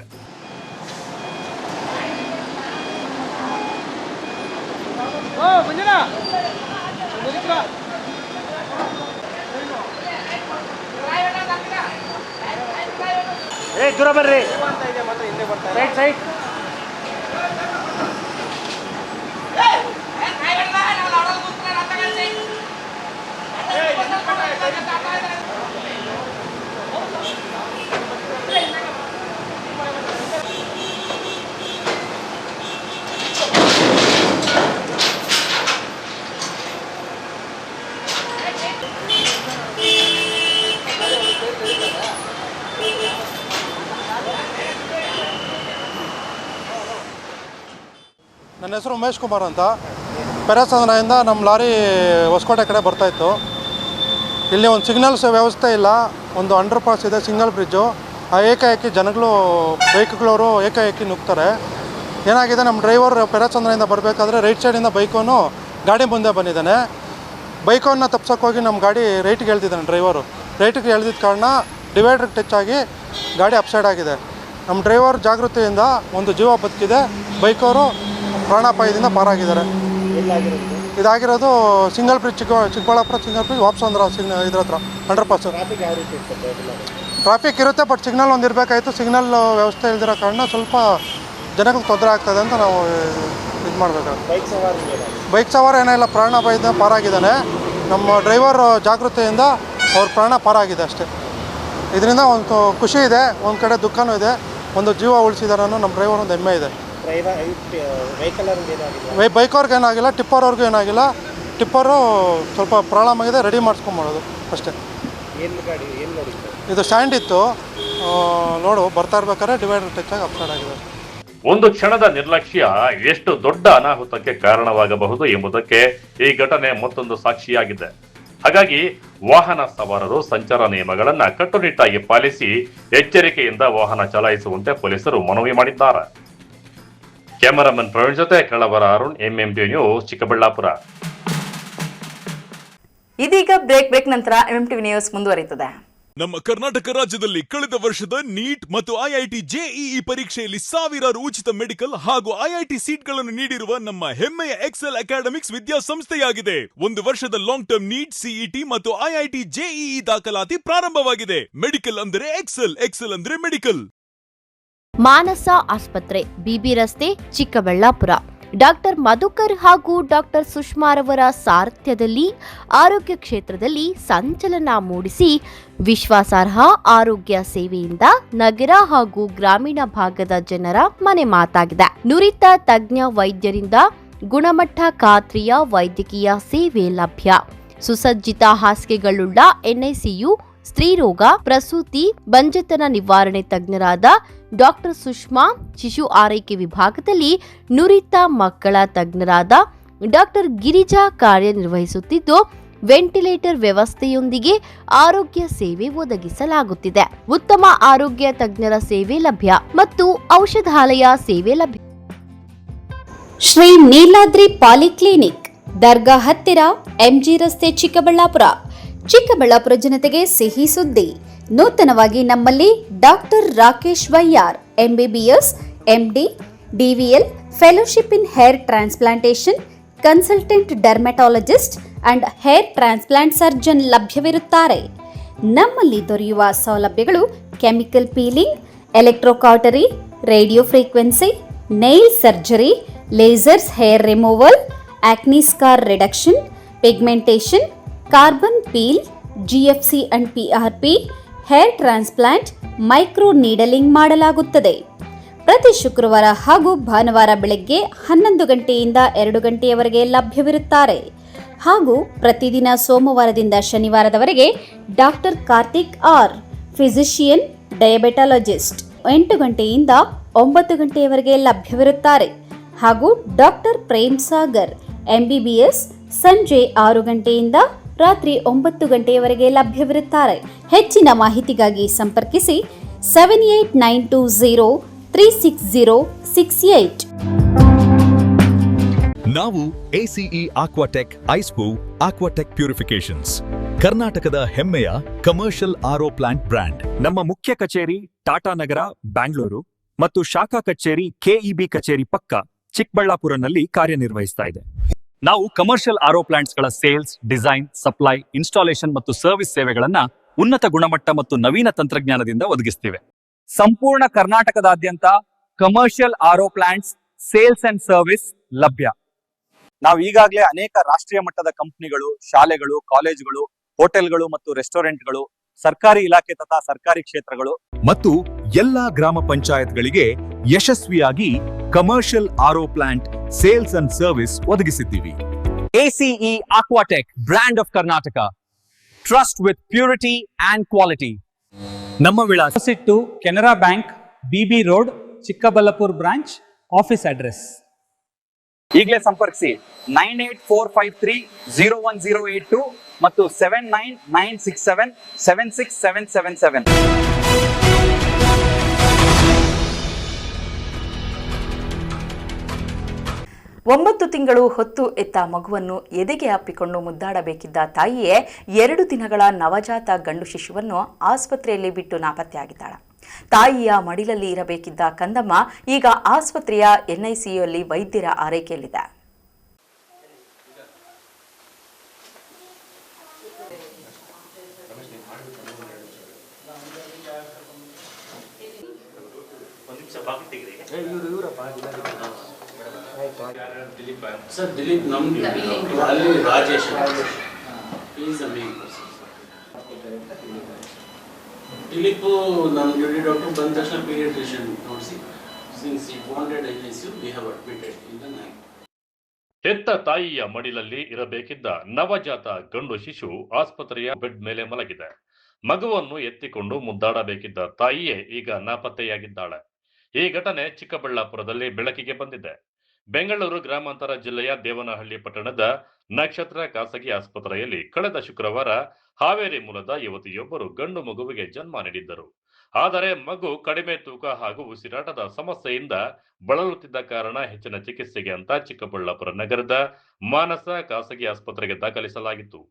ದೂರ ಬರ್ರಿ, ಸೈಡ್ ಸೈಡ್. ನನ್ನ ಹೆಸರು ಉಮೇಶ್ ಕುಮಾರ್ ಅಂತ. ಪೆರೇಸಂದ್ರದಿಂದ ನಮ್ಮ ಲಾರಿ ಹೊಸಕೋಟೆ ಕಡೆ ಬರ್ತಾಯಿತ್ತು. ಇಲ್ಲಿ ಒಂದು ಸಿಗ್ನಲ್ಸ್ ವ್ಯವಸ್ಥೆ ಇಲ್ಲ, ಒಂದು ಅಂಡರ್ ಪಾಸ್ ಇದೆ, ಸಿಂಗಲ್ ಬ್ರಿಡ್ಜು. ಆ ಏಕಾಏಕಿ ಜನಗಳು ಬೈಕ್ಗಳವರು ಏಕಾಏಕಿ ನುಗ್ತಾರೆ. ಏನಾಗಿದೆ, ನಮ್ಮ ಡ್ರೈವರ್ ಪೆರೇಸಂದ್ರದಿಂದ ಬರಬೇಕಾದ್ರೆ ರೈಟ್ ಸೈಡಿಂದ ಬೈಕವನು ಗಾಡಿ ಮುಂದೆ ಬಂದಿದ್ದಾನೆ. ಬೈಕನ್ನು ತಪ್ಸೋಕ್ಕೋಗಿ ನಮ್ಮ ಗಾಡಿ ರೈಟ್ಗೆ ಎಳ್ದಿದ್ದಾನೆ. ಡ್ರೈವರು ರೈಟಿಗೆ ಎಳ್ದಿದ್ದ ಕಾರಣ ಡಿವೈಡ್ರಿಗೆ ಟಚ್ ಆಗಿ ಗಾಡಿ ಅಪ್ಸೈಡ್ ಆಗಿದೆ. ನಮ್ಮ ಡ್ರೈವರ್ ಜಾಗೃತಿಯಿಂದ ಒಂದು ಜೀವ ಬದುಕಿದೆ. ಬೈಕವರು ಪ್ರಾಣಾಪಾಯದಿಂದ ಪಾರಾಗಿದ್ದಾರೆ. ಇದಾಗಿರೋದು single bridge, Chikkaballapur single bridge, Vapasandra ಇದ್ರ ಹತ್ರ ಅಂಡರ್ ಪಾಸ್. ಟ್ರಾಫಿಕ್ ಇರುತ್ತೆ, ಬಟ್ ಸಿಗ್ನಲ್ ಒಂದು ಇರಬೇಕಾಯಿತು. ಸಿಗ್ನಲ್ ವ್ಯವಸ್ಥೆ ಇಲ್ದಿರೋ ಕಾರಣ ಸ್ವಲ್ಪ ಜನಗಳಿಗೆ ತೊಂದರೆ ಆಗ್ತದೆ ಅಂತ ನಾವು ಇದು ಮಾಡಬೇಕಾಗುತ್ತೆ. ಬೈಕ್ ಸವಾರ ಏನಿಲ್ಲ, ಪ್ರಾಣಾಪಾಯದಿಂದ ಪಾರಾಗಿದ್ದಾನೆ. ನಮ್ಮ ಡ್ರೈವರ್ ಜಾಗೃತಿಯಿಂದ ಅವ್ರ ಪ್ರಾಣ ಪಾರಾಗಿದೆ ಅಷ್ಟೇ. ಇದರಿಂದ ಒಂದು ಖುಷಿ ಇದೆ, ಒಂದು ಕಡೆ ದುಃಖನೂ ಇದೆ. ಒಂದು ಜೀವ ಉಳಿಸಿದಾರೆ ಅನ್ನೋ ನಮ್ಮ ಡ್ರೈವರ್ ಒಂದು ಹೆಮ್ಮೆ ಇದೆ. ಬೈಕವ್ರಿಗೆ ಏನಾಗಿಲ್ಲ, ಟಿಪ್ಪರ್ ಅವ್ರಿಗೂ ಏನಾಗಿಲ್ಲ. ಟಿಪ್ಪರು ಸ್ವಲ್ಪ ಪ್ರಾಬ್ಲಮ್ ಆಗಿದೆ, ರೆಡಿ ಮಾಡಿಸ್ಕೊಂಬೋದು ಅಷ್ಟೇ. ಇದು ಸ್ಟ್ಯಾಂಡ್ ಇತ್ತು, ನೋಡು ಬರ್ತಾ ಇರ್ಬೇಕಾದ್ರೆ ಡಿವೈಡರ್ ಟಚ್ ಆಗಿ ಅಪ್ಸೈಡ್ ಆಗಿದೆ. ಒಂದು ಕ್ಷಣದ ನಿರ್ಲಕ್ಷ್ಯ ಎಷ್ಟು ದೊಡ್ಡ ಅನಾಹುತಕ್ಕೆ ಕಾರಣವಾಗಬಹುದು ಎಂಬುದಕ್ಕೆ ಈ ಘಟನೆ ಮತ್ತೊಂದು ಸಾಕ್ಷಿಯಾಗಿದೆ. ಹಾಗಾಗಿ ವಾಹನ ಸವಾರರು ಸಂಚಾರ ನಿಯಮಗಳನ್ನ ಕಟ್ಟುನಿಟ್ಟಾಗಿ ಪಾಲಿಸಿ ಎಚ್ಚರಿಕೆಯಿಂದ ವಾಹನ ಚಲಾಯಿಸುವಂತೆ ಪೊಲೀಸರು ಮನವಿ ಮಾಡಿದ್ದಾರೆ. ಕ್ಯಾಮರಾಮನ್ ಪ್ರವೀಣ್ ಜೊತೆ ಕಳವರ ಅರುಣ್, MMT ನ್ಯೂಸ್, ಚಿಕ್ಕಬಳ್ಳಾಪುರ. ಇದೀಗ ಬ್ರೇಕ್ ನಂತರ MMTV ನ್ಯೂಸ್ ಮುಂದುವರಿಯುತ್ತದೆ. ನಮ್ಮ ಕರ್ನಾಟಕ ರಾಜ್ಯದಲ್ಲಿ ಕಳೆದ ವರ್ಷದ ನೀಟ್ ಮತ್ತು IIT JEE ಪರೀಕ್ಷೆಯಲ್ಲಿ ಸಾವಿರಾರು ಉಚಿತ ಮೆಡಿಕಲ್ ಹಾಗೂ IIT ಸೀಟ್ಗಳನ್ನು ನೀಡಿರುವ ನಮ್ಮ ಹೆಮ್ಮೆಯ ಎಕ್ಸೆಲ್ ಅಕಾಡೆಮಿಕ್ಸ್ ವಿದ್ಯಾಸಂಸ್ಥೆಯಾಗಿದೆ. ಒಂದು ವರ್ಷದ ಲಾಂಗ್ ಟರ್ಮ್ ನೀಟ್, CET ಮತ್ತು IIT JEE ದಾಖಲಾತಿ ಪ್ರಾರಂಭವಾಗಿದೆ. ಮೆಡಿಕಲ್ ಅಂದರೆ ಎಕ್ಸೆಲ್, ಎಕ್ಸೆಲ್ ಅಂದ್ರೆ ಮೆಡಿಕಲ್. ಮಾನಸ ಆಸ್ಪತ್ರೆ, BB ರಸ್ತೆ, ಚಿಕ್ಕಬಳ್ಳಾಪುರ. ಡಾಕ್ಟರ್ ಮಧುಕರ್ ಹಾಗೂ ಡಾಕ್ಟರ್ ಸುಷ್ಮಾರವರ ಸಾರಥ್ಯದಲ್ಲಿ ಆರೋಗ್ಯ ಕ್ಷೇತ್ರದಲ್ಲಿ ಸಂಚಲನ ಮೂಡಿಸಿ ವಿಶ್ವಾಸಾರ್ಹ ಆರೋಗ್ಯ ಸೇವೆಯಿಂದ ನಗರ ಹಾಗೂ ಗ್ರಾಮೀಣ ಭಾಗದ ಜನರ ಮನೆ ಮಾತಾಗಿದೆ. ನುರಿತ ತಜ್ಞ ವೈದ್ಯರಿಂದ ಗುಣಮಟ್ಟ ಖಾತ್ರಿಯ ವೈದ್ಯಕೀಯ ಸೇವೆ ಲಭ್ಯ. ಸುಸಜ್ಜಿತ ಹಾಸಿಗೆಗಳುಳ್ಳ NICU, ಸ್ತ್ರೀರೋಗ, ಪ್ರಸೂತಿ, ಬಂಜೆತನ ನಿವಾರಣೆ ತಜ್ಞರಾದ ಡಾಕ್ಟರ್ ಸುಷ್ಮಾ, ಶಿಶು ಆರೈಕೆ ವಿಭಾಗದಲ್ಲಿ ನುರಿತ ಮಕ್ಕಳ ತಜ್ಞರಾದ ಡಾಕ್ಟರ್ ಗಿರಿಜಾ ಕಾರ್ಯನಿರ್ವಹಿಸುತ್ತಿದ್ದು, ವೆಂಟಿಲೇಟರ್ ವ್ಯವಸ್ಥೆಯೊಂದಿಗೆ ಆರೋಗ್ಯ ಸೇವೆ ಒದಗಿಸಲಾಗುತ್ತಿದೆ. ಉತ್ತಮ ಆರೋಗ್ಯ ತಜ್ಞರ ಸೇವೆ ಲಭ್ಯ ಮತ್ತು ಔಷಧಾಲಯ ಸೇವೆ ಲಭ್ಯ. ಶ್ರೀ ನೀಲಾದ್ರಿ ಪಾಲಿಕ್ಲಿನಿಕ್, ದರ್ಗಾ ಹತ್ತಿರ, MG ರಸ್ತೆ, ಚಿಕ್ಕಬಳ್ಳಾಪುರ. ಚಿಕ್ಕಬಳ್ಳಾಪುರ ಜನತೆಗೆ ಸಿಹಿ ಸುದ್ದಿ. ನೂತನವಾಗಿ ನಮ್ಮಲ್ಲಿ doctor Rakesh Vaiyar, MBBS, MD, DVL, fellowship in hair transplantation, consultant dermatologist and hair transplant surgeon ಲಭ್ಯವಿರುತ್ತಾರೆ. ನಮ್ಮಲ್ಲಿ ದೊರೆಯುವ ಸೌಲಭ್ಯಗಳು chemical peeling, electrocautery, radio frequency, nail surgery, lasers hair removal, acne scar reduction, pigmentation, carbon peel, GFC and PRP, hair transplant, micro needling ಮಾಡಲಾಗುತ್ತದೆ. ಪ್ರತಿ ಶುಕ್ರವಾರ ಹಾಗೂ ಭಾನುವಾರ ಬೆಳಗ್ಗೆ 11 ಗಂಟೆಯಿಂದ 2 ಗಂಟೆಯವರೆಗೆ ಲಭ್ಯವಿರುತ್ತಾರೆ. ಹಾಗೂ ಪ್ರತಿದಿನ ಸೋಮವಾರದಿಂದ ಶನಿವಾರದವರೆಗೆ ಡಾಕ್ಟರ್ ಕಾರ್ತಿಕ್ ಆರ್, ಫಿಸಿಷಿಯನ್, ಡಯಾಬೆಟಾಲಜಿಸ್ಟ್ 8 ಗಂಟೆಯಿಂದ 9 ಗಂಟೆಯವರೆಗೆ ಲಭ್ಯವಿರುತ್ತಾರೆ. ಹಾಗೂ ಡಾಕ್ಟರ್ ಪ್ರೇಮ್ ಸಾಗರ್, MBBS, ಸಂಜೆ 6 ಗಂಟೆಯಿಂದ ರಾತ್ರಿ 9 ಗಂಟೆಯವರೆಗೆ ಲಭ್ಯವಿರುತ್ತಾರೆ. ಹೆಚ್ಚಿನ ಮಾಹಿತಿಗಾಗಿ ಸಂಪರ್ಕಿಸಿ 7892036068. ನಾವು ACE ಆಕ್ವಾಟೆಕ್ ಐಸ್ಪೂ ಆಕ್ವಾಟೆಕ್ ಪ್ಯೂರಿಫಿಕೇಶನ್ಸ್, ಕರ್ನಾಟಕದ ಹೆಮ್ಮೆಯ ಕಮರ್ಷಿಯಲ್ RO ಪ್ಲಾಂಟ್ ಬ್ರ್ಯಾಂಡ್. ನಮ್ಮ ಮುಖ್ಯ ಕಚೇರಿ ಟಾಟಾ ನಗರ, ಬ್ಯಾಂಗ್ಳೂರು ಮತ್ತು ಶಾಖಾ ಕಚೇರಿ KEB ಕಚೇರಿ ಪಕ್ಕ ಚಿಕ್ಕಬಳ್ಳಾಪುರನಲ್ಲಿ ಕಾರ್ಯನಿರ್ವಹಿಸ್ತಾ ಇದೆ. ನಾವು ಕಮರ್ಷಿಯಲ್ RO ಪ್ಲಾಂಟ್ಸ್ಗಳ ಸೇಲ್ಸ್, ಡಿಸೈನ್, ಸಪ್ಲೈ, ಇನ್ಸ್ಟಾಲೇಷನ್ ಮತ್ತು ಸರ್ವಿಸ್ ಸೇವೆಗಳನ್ನ ಉನ್ನತ ಗುಣಮಟ್ಟ ಮತ್ತು ನವೀನ ತಂತ್ರಜ್ಞಾನದಿಂದ ಒದಗಿಸ್ತಿವೆ. ಸಂಪೂರ್ಣ ಕರ್ನಾಟಕದಾದ್ಯಂತ commercial RO plants sales and service ಲಭ್ಯ. ನಾವು ಈಗಾಗಲೇ ಅನೇಕ ರಾಷ್ಟ್ರೀಯ ಮಟ್ಟದ ಕಂಪನಿಗಳು, ಶಾಲೆಗಳು, ಕಾಲೇಜುಗಳು, ಹೋಟೆಲ್ಗಳು ಮತ್ತು ರೆಸ್ಟೋರೆಂಟ್ಗಳು, ಸರ್ಕಾರಿ ಇಲಾಖೆ ತಥಾ ಸರ್ಕಾರಿ ಕ್ಷೇತ್ರಗಳು ಮತ್ತು ಎಲ್ಲಾ ಗ್ರಾಮ ಪಂಚಾಯತ್ಗಳಿಗೆ ಯಶಸ್ವಿಯಾಗಿ commercial RO plant sales and service ಒದಗಿಸಿದ್ದೀವಿ. ACE Aquatech, brand of Karnataka, trust with purity and quality. ನಮ್ಮ ವಿಳಾಸ Canara bank, BB road, Chikkaballapur branch, office address. ಈಗಲೇ ಸಂಪರ್ಕಿಸಿ 9845301082 ಮತ್ತು 7996776777. 9 ತಿಂಗಳು ಹೊತ್ತು ಎತ್ತ ಮಗುವನ್ನು ಎದೆಗೆ ಅಪ್ಪಿಕೊಂಡು ಮುದ್ದಾಡಬೇಕಿದ್ದ ತಾಯಿಯೇ 2 ದಿನಗಳ ನವಜಾತ ಗಂಡು ಶಿಶುವನ್ನು ಆಸ್ಪತ್ರೆಯಲ್ಲಿ ಬಿಟ್ಟು ನಾಪತ್ತೆಯಾಗಿದ್ದಾಳೆ. ತಾಯಿಯ ಮಡಿಲಲ್ಲಿ ಇರಬೇಕಿದ್ದ ಕಂದಮ್ಮ ಈಗ ಆಸ್ಪತ್ರೆಯ NICUಯಲ್ಲಿ ವೈದ್ಯರ ಆರೈಕೆಯಲ್ಲಿದೆ. ಸರ್ ದಿಲೀಪ್ ನಮ್ದು ಅಲ್ಲಿ Rajesh is a main person. Dilip ನಮ್ಮ ಡ್ಯೂಟಿ ಡಾಕ್ಟರ್ ಬಂದ ತಕ್ಷಣ ಪೀಡಿಯಾಟ್ರಿಷಿಯನ್ ನೋಡಿಸಿ ಸಿನ್ಸ್ ಈ bonded ICU we have admitted in the night. ಹೆತ್ತ ತಾಯಿಯ ಮಡಿಲಲ್ಲಿ ಇರಬೇಕಿದ್ದ ನವಜಾತ ಗಂಡು ಶಿಶು ಆಸ್ಪತ್ರೆಯ ಬೆಡ್ ಮೇಲೆ ಮಲಗಿದೆ. ಮಗುವನ್ನು ಎತ್ತಿಕೊಂಡು ಮುದ್ದಾಡಬೇಕಿದ್ದ ತಾಯಿಯೇ ಈಗ ನಾಪತ್ತೆಯಾಗಿದ್ದಾಳೆ. ಈ ಘಟನೆ ಚಿಕ್ಕಬಳ್ಳಾಪುರದಲ್ಲಿ ಬೆಳಕಿಗೆ ಬಂದಿದೆ. ಬೆಂಗಳೂರು ಗ್ರಾಮಾಂತರ ಜಿಲ್ಲೆಯ ದೇವನಹಳ್ಳಿ ಪಟ್ಟಣದ ನಕ್ಷತ್ರ ಖಾಸಗಿ ಆಸ್ಪತ್ರೆಯಲ್ಲಿ ಕಳೆದ ಶುಕ್ರವಾರ ಹಾವೇರಿ ಮೂಲದ ಯುವತಿಯೊಬ್ಬರು ಗಂಡು ಮಗುವಿಗೆ ಜನ್ಮ ನೀಡಿದ್ದರು. ಆದರೆ ಮಗು ಕಡಿಮೆ ತೂಕ ಹಾಗೂ ಉಸಿರಾಟದ ಸಮಸ್ಯೆಯಿಂದ ಬಳಲುತ್ತಿದ್ದ ಕಾರಣ ಹೆಚ್ಚಿನ ಚಿಕಿತ್ಸೆಗೆ ಅಂತ ಚಿಕ್ಕಬಳ್ಳಾಪುರ ನಗರದ ಮಾನಸ ಖಾಸಗಿ ಆಸ್ಪತ್ರೆಗೆ ದಾಖಲಿಸಲಾಗಿತ್ತು.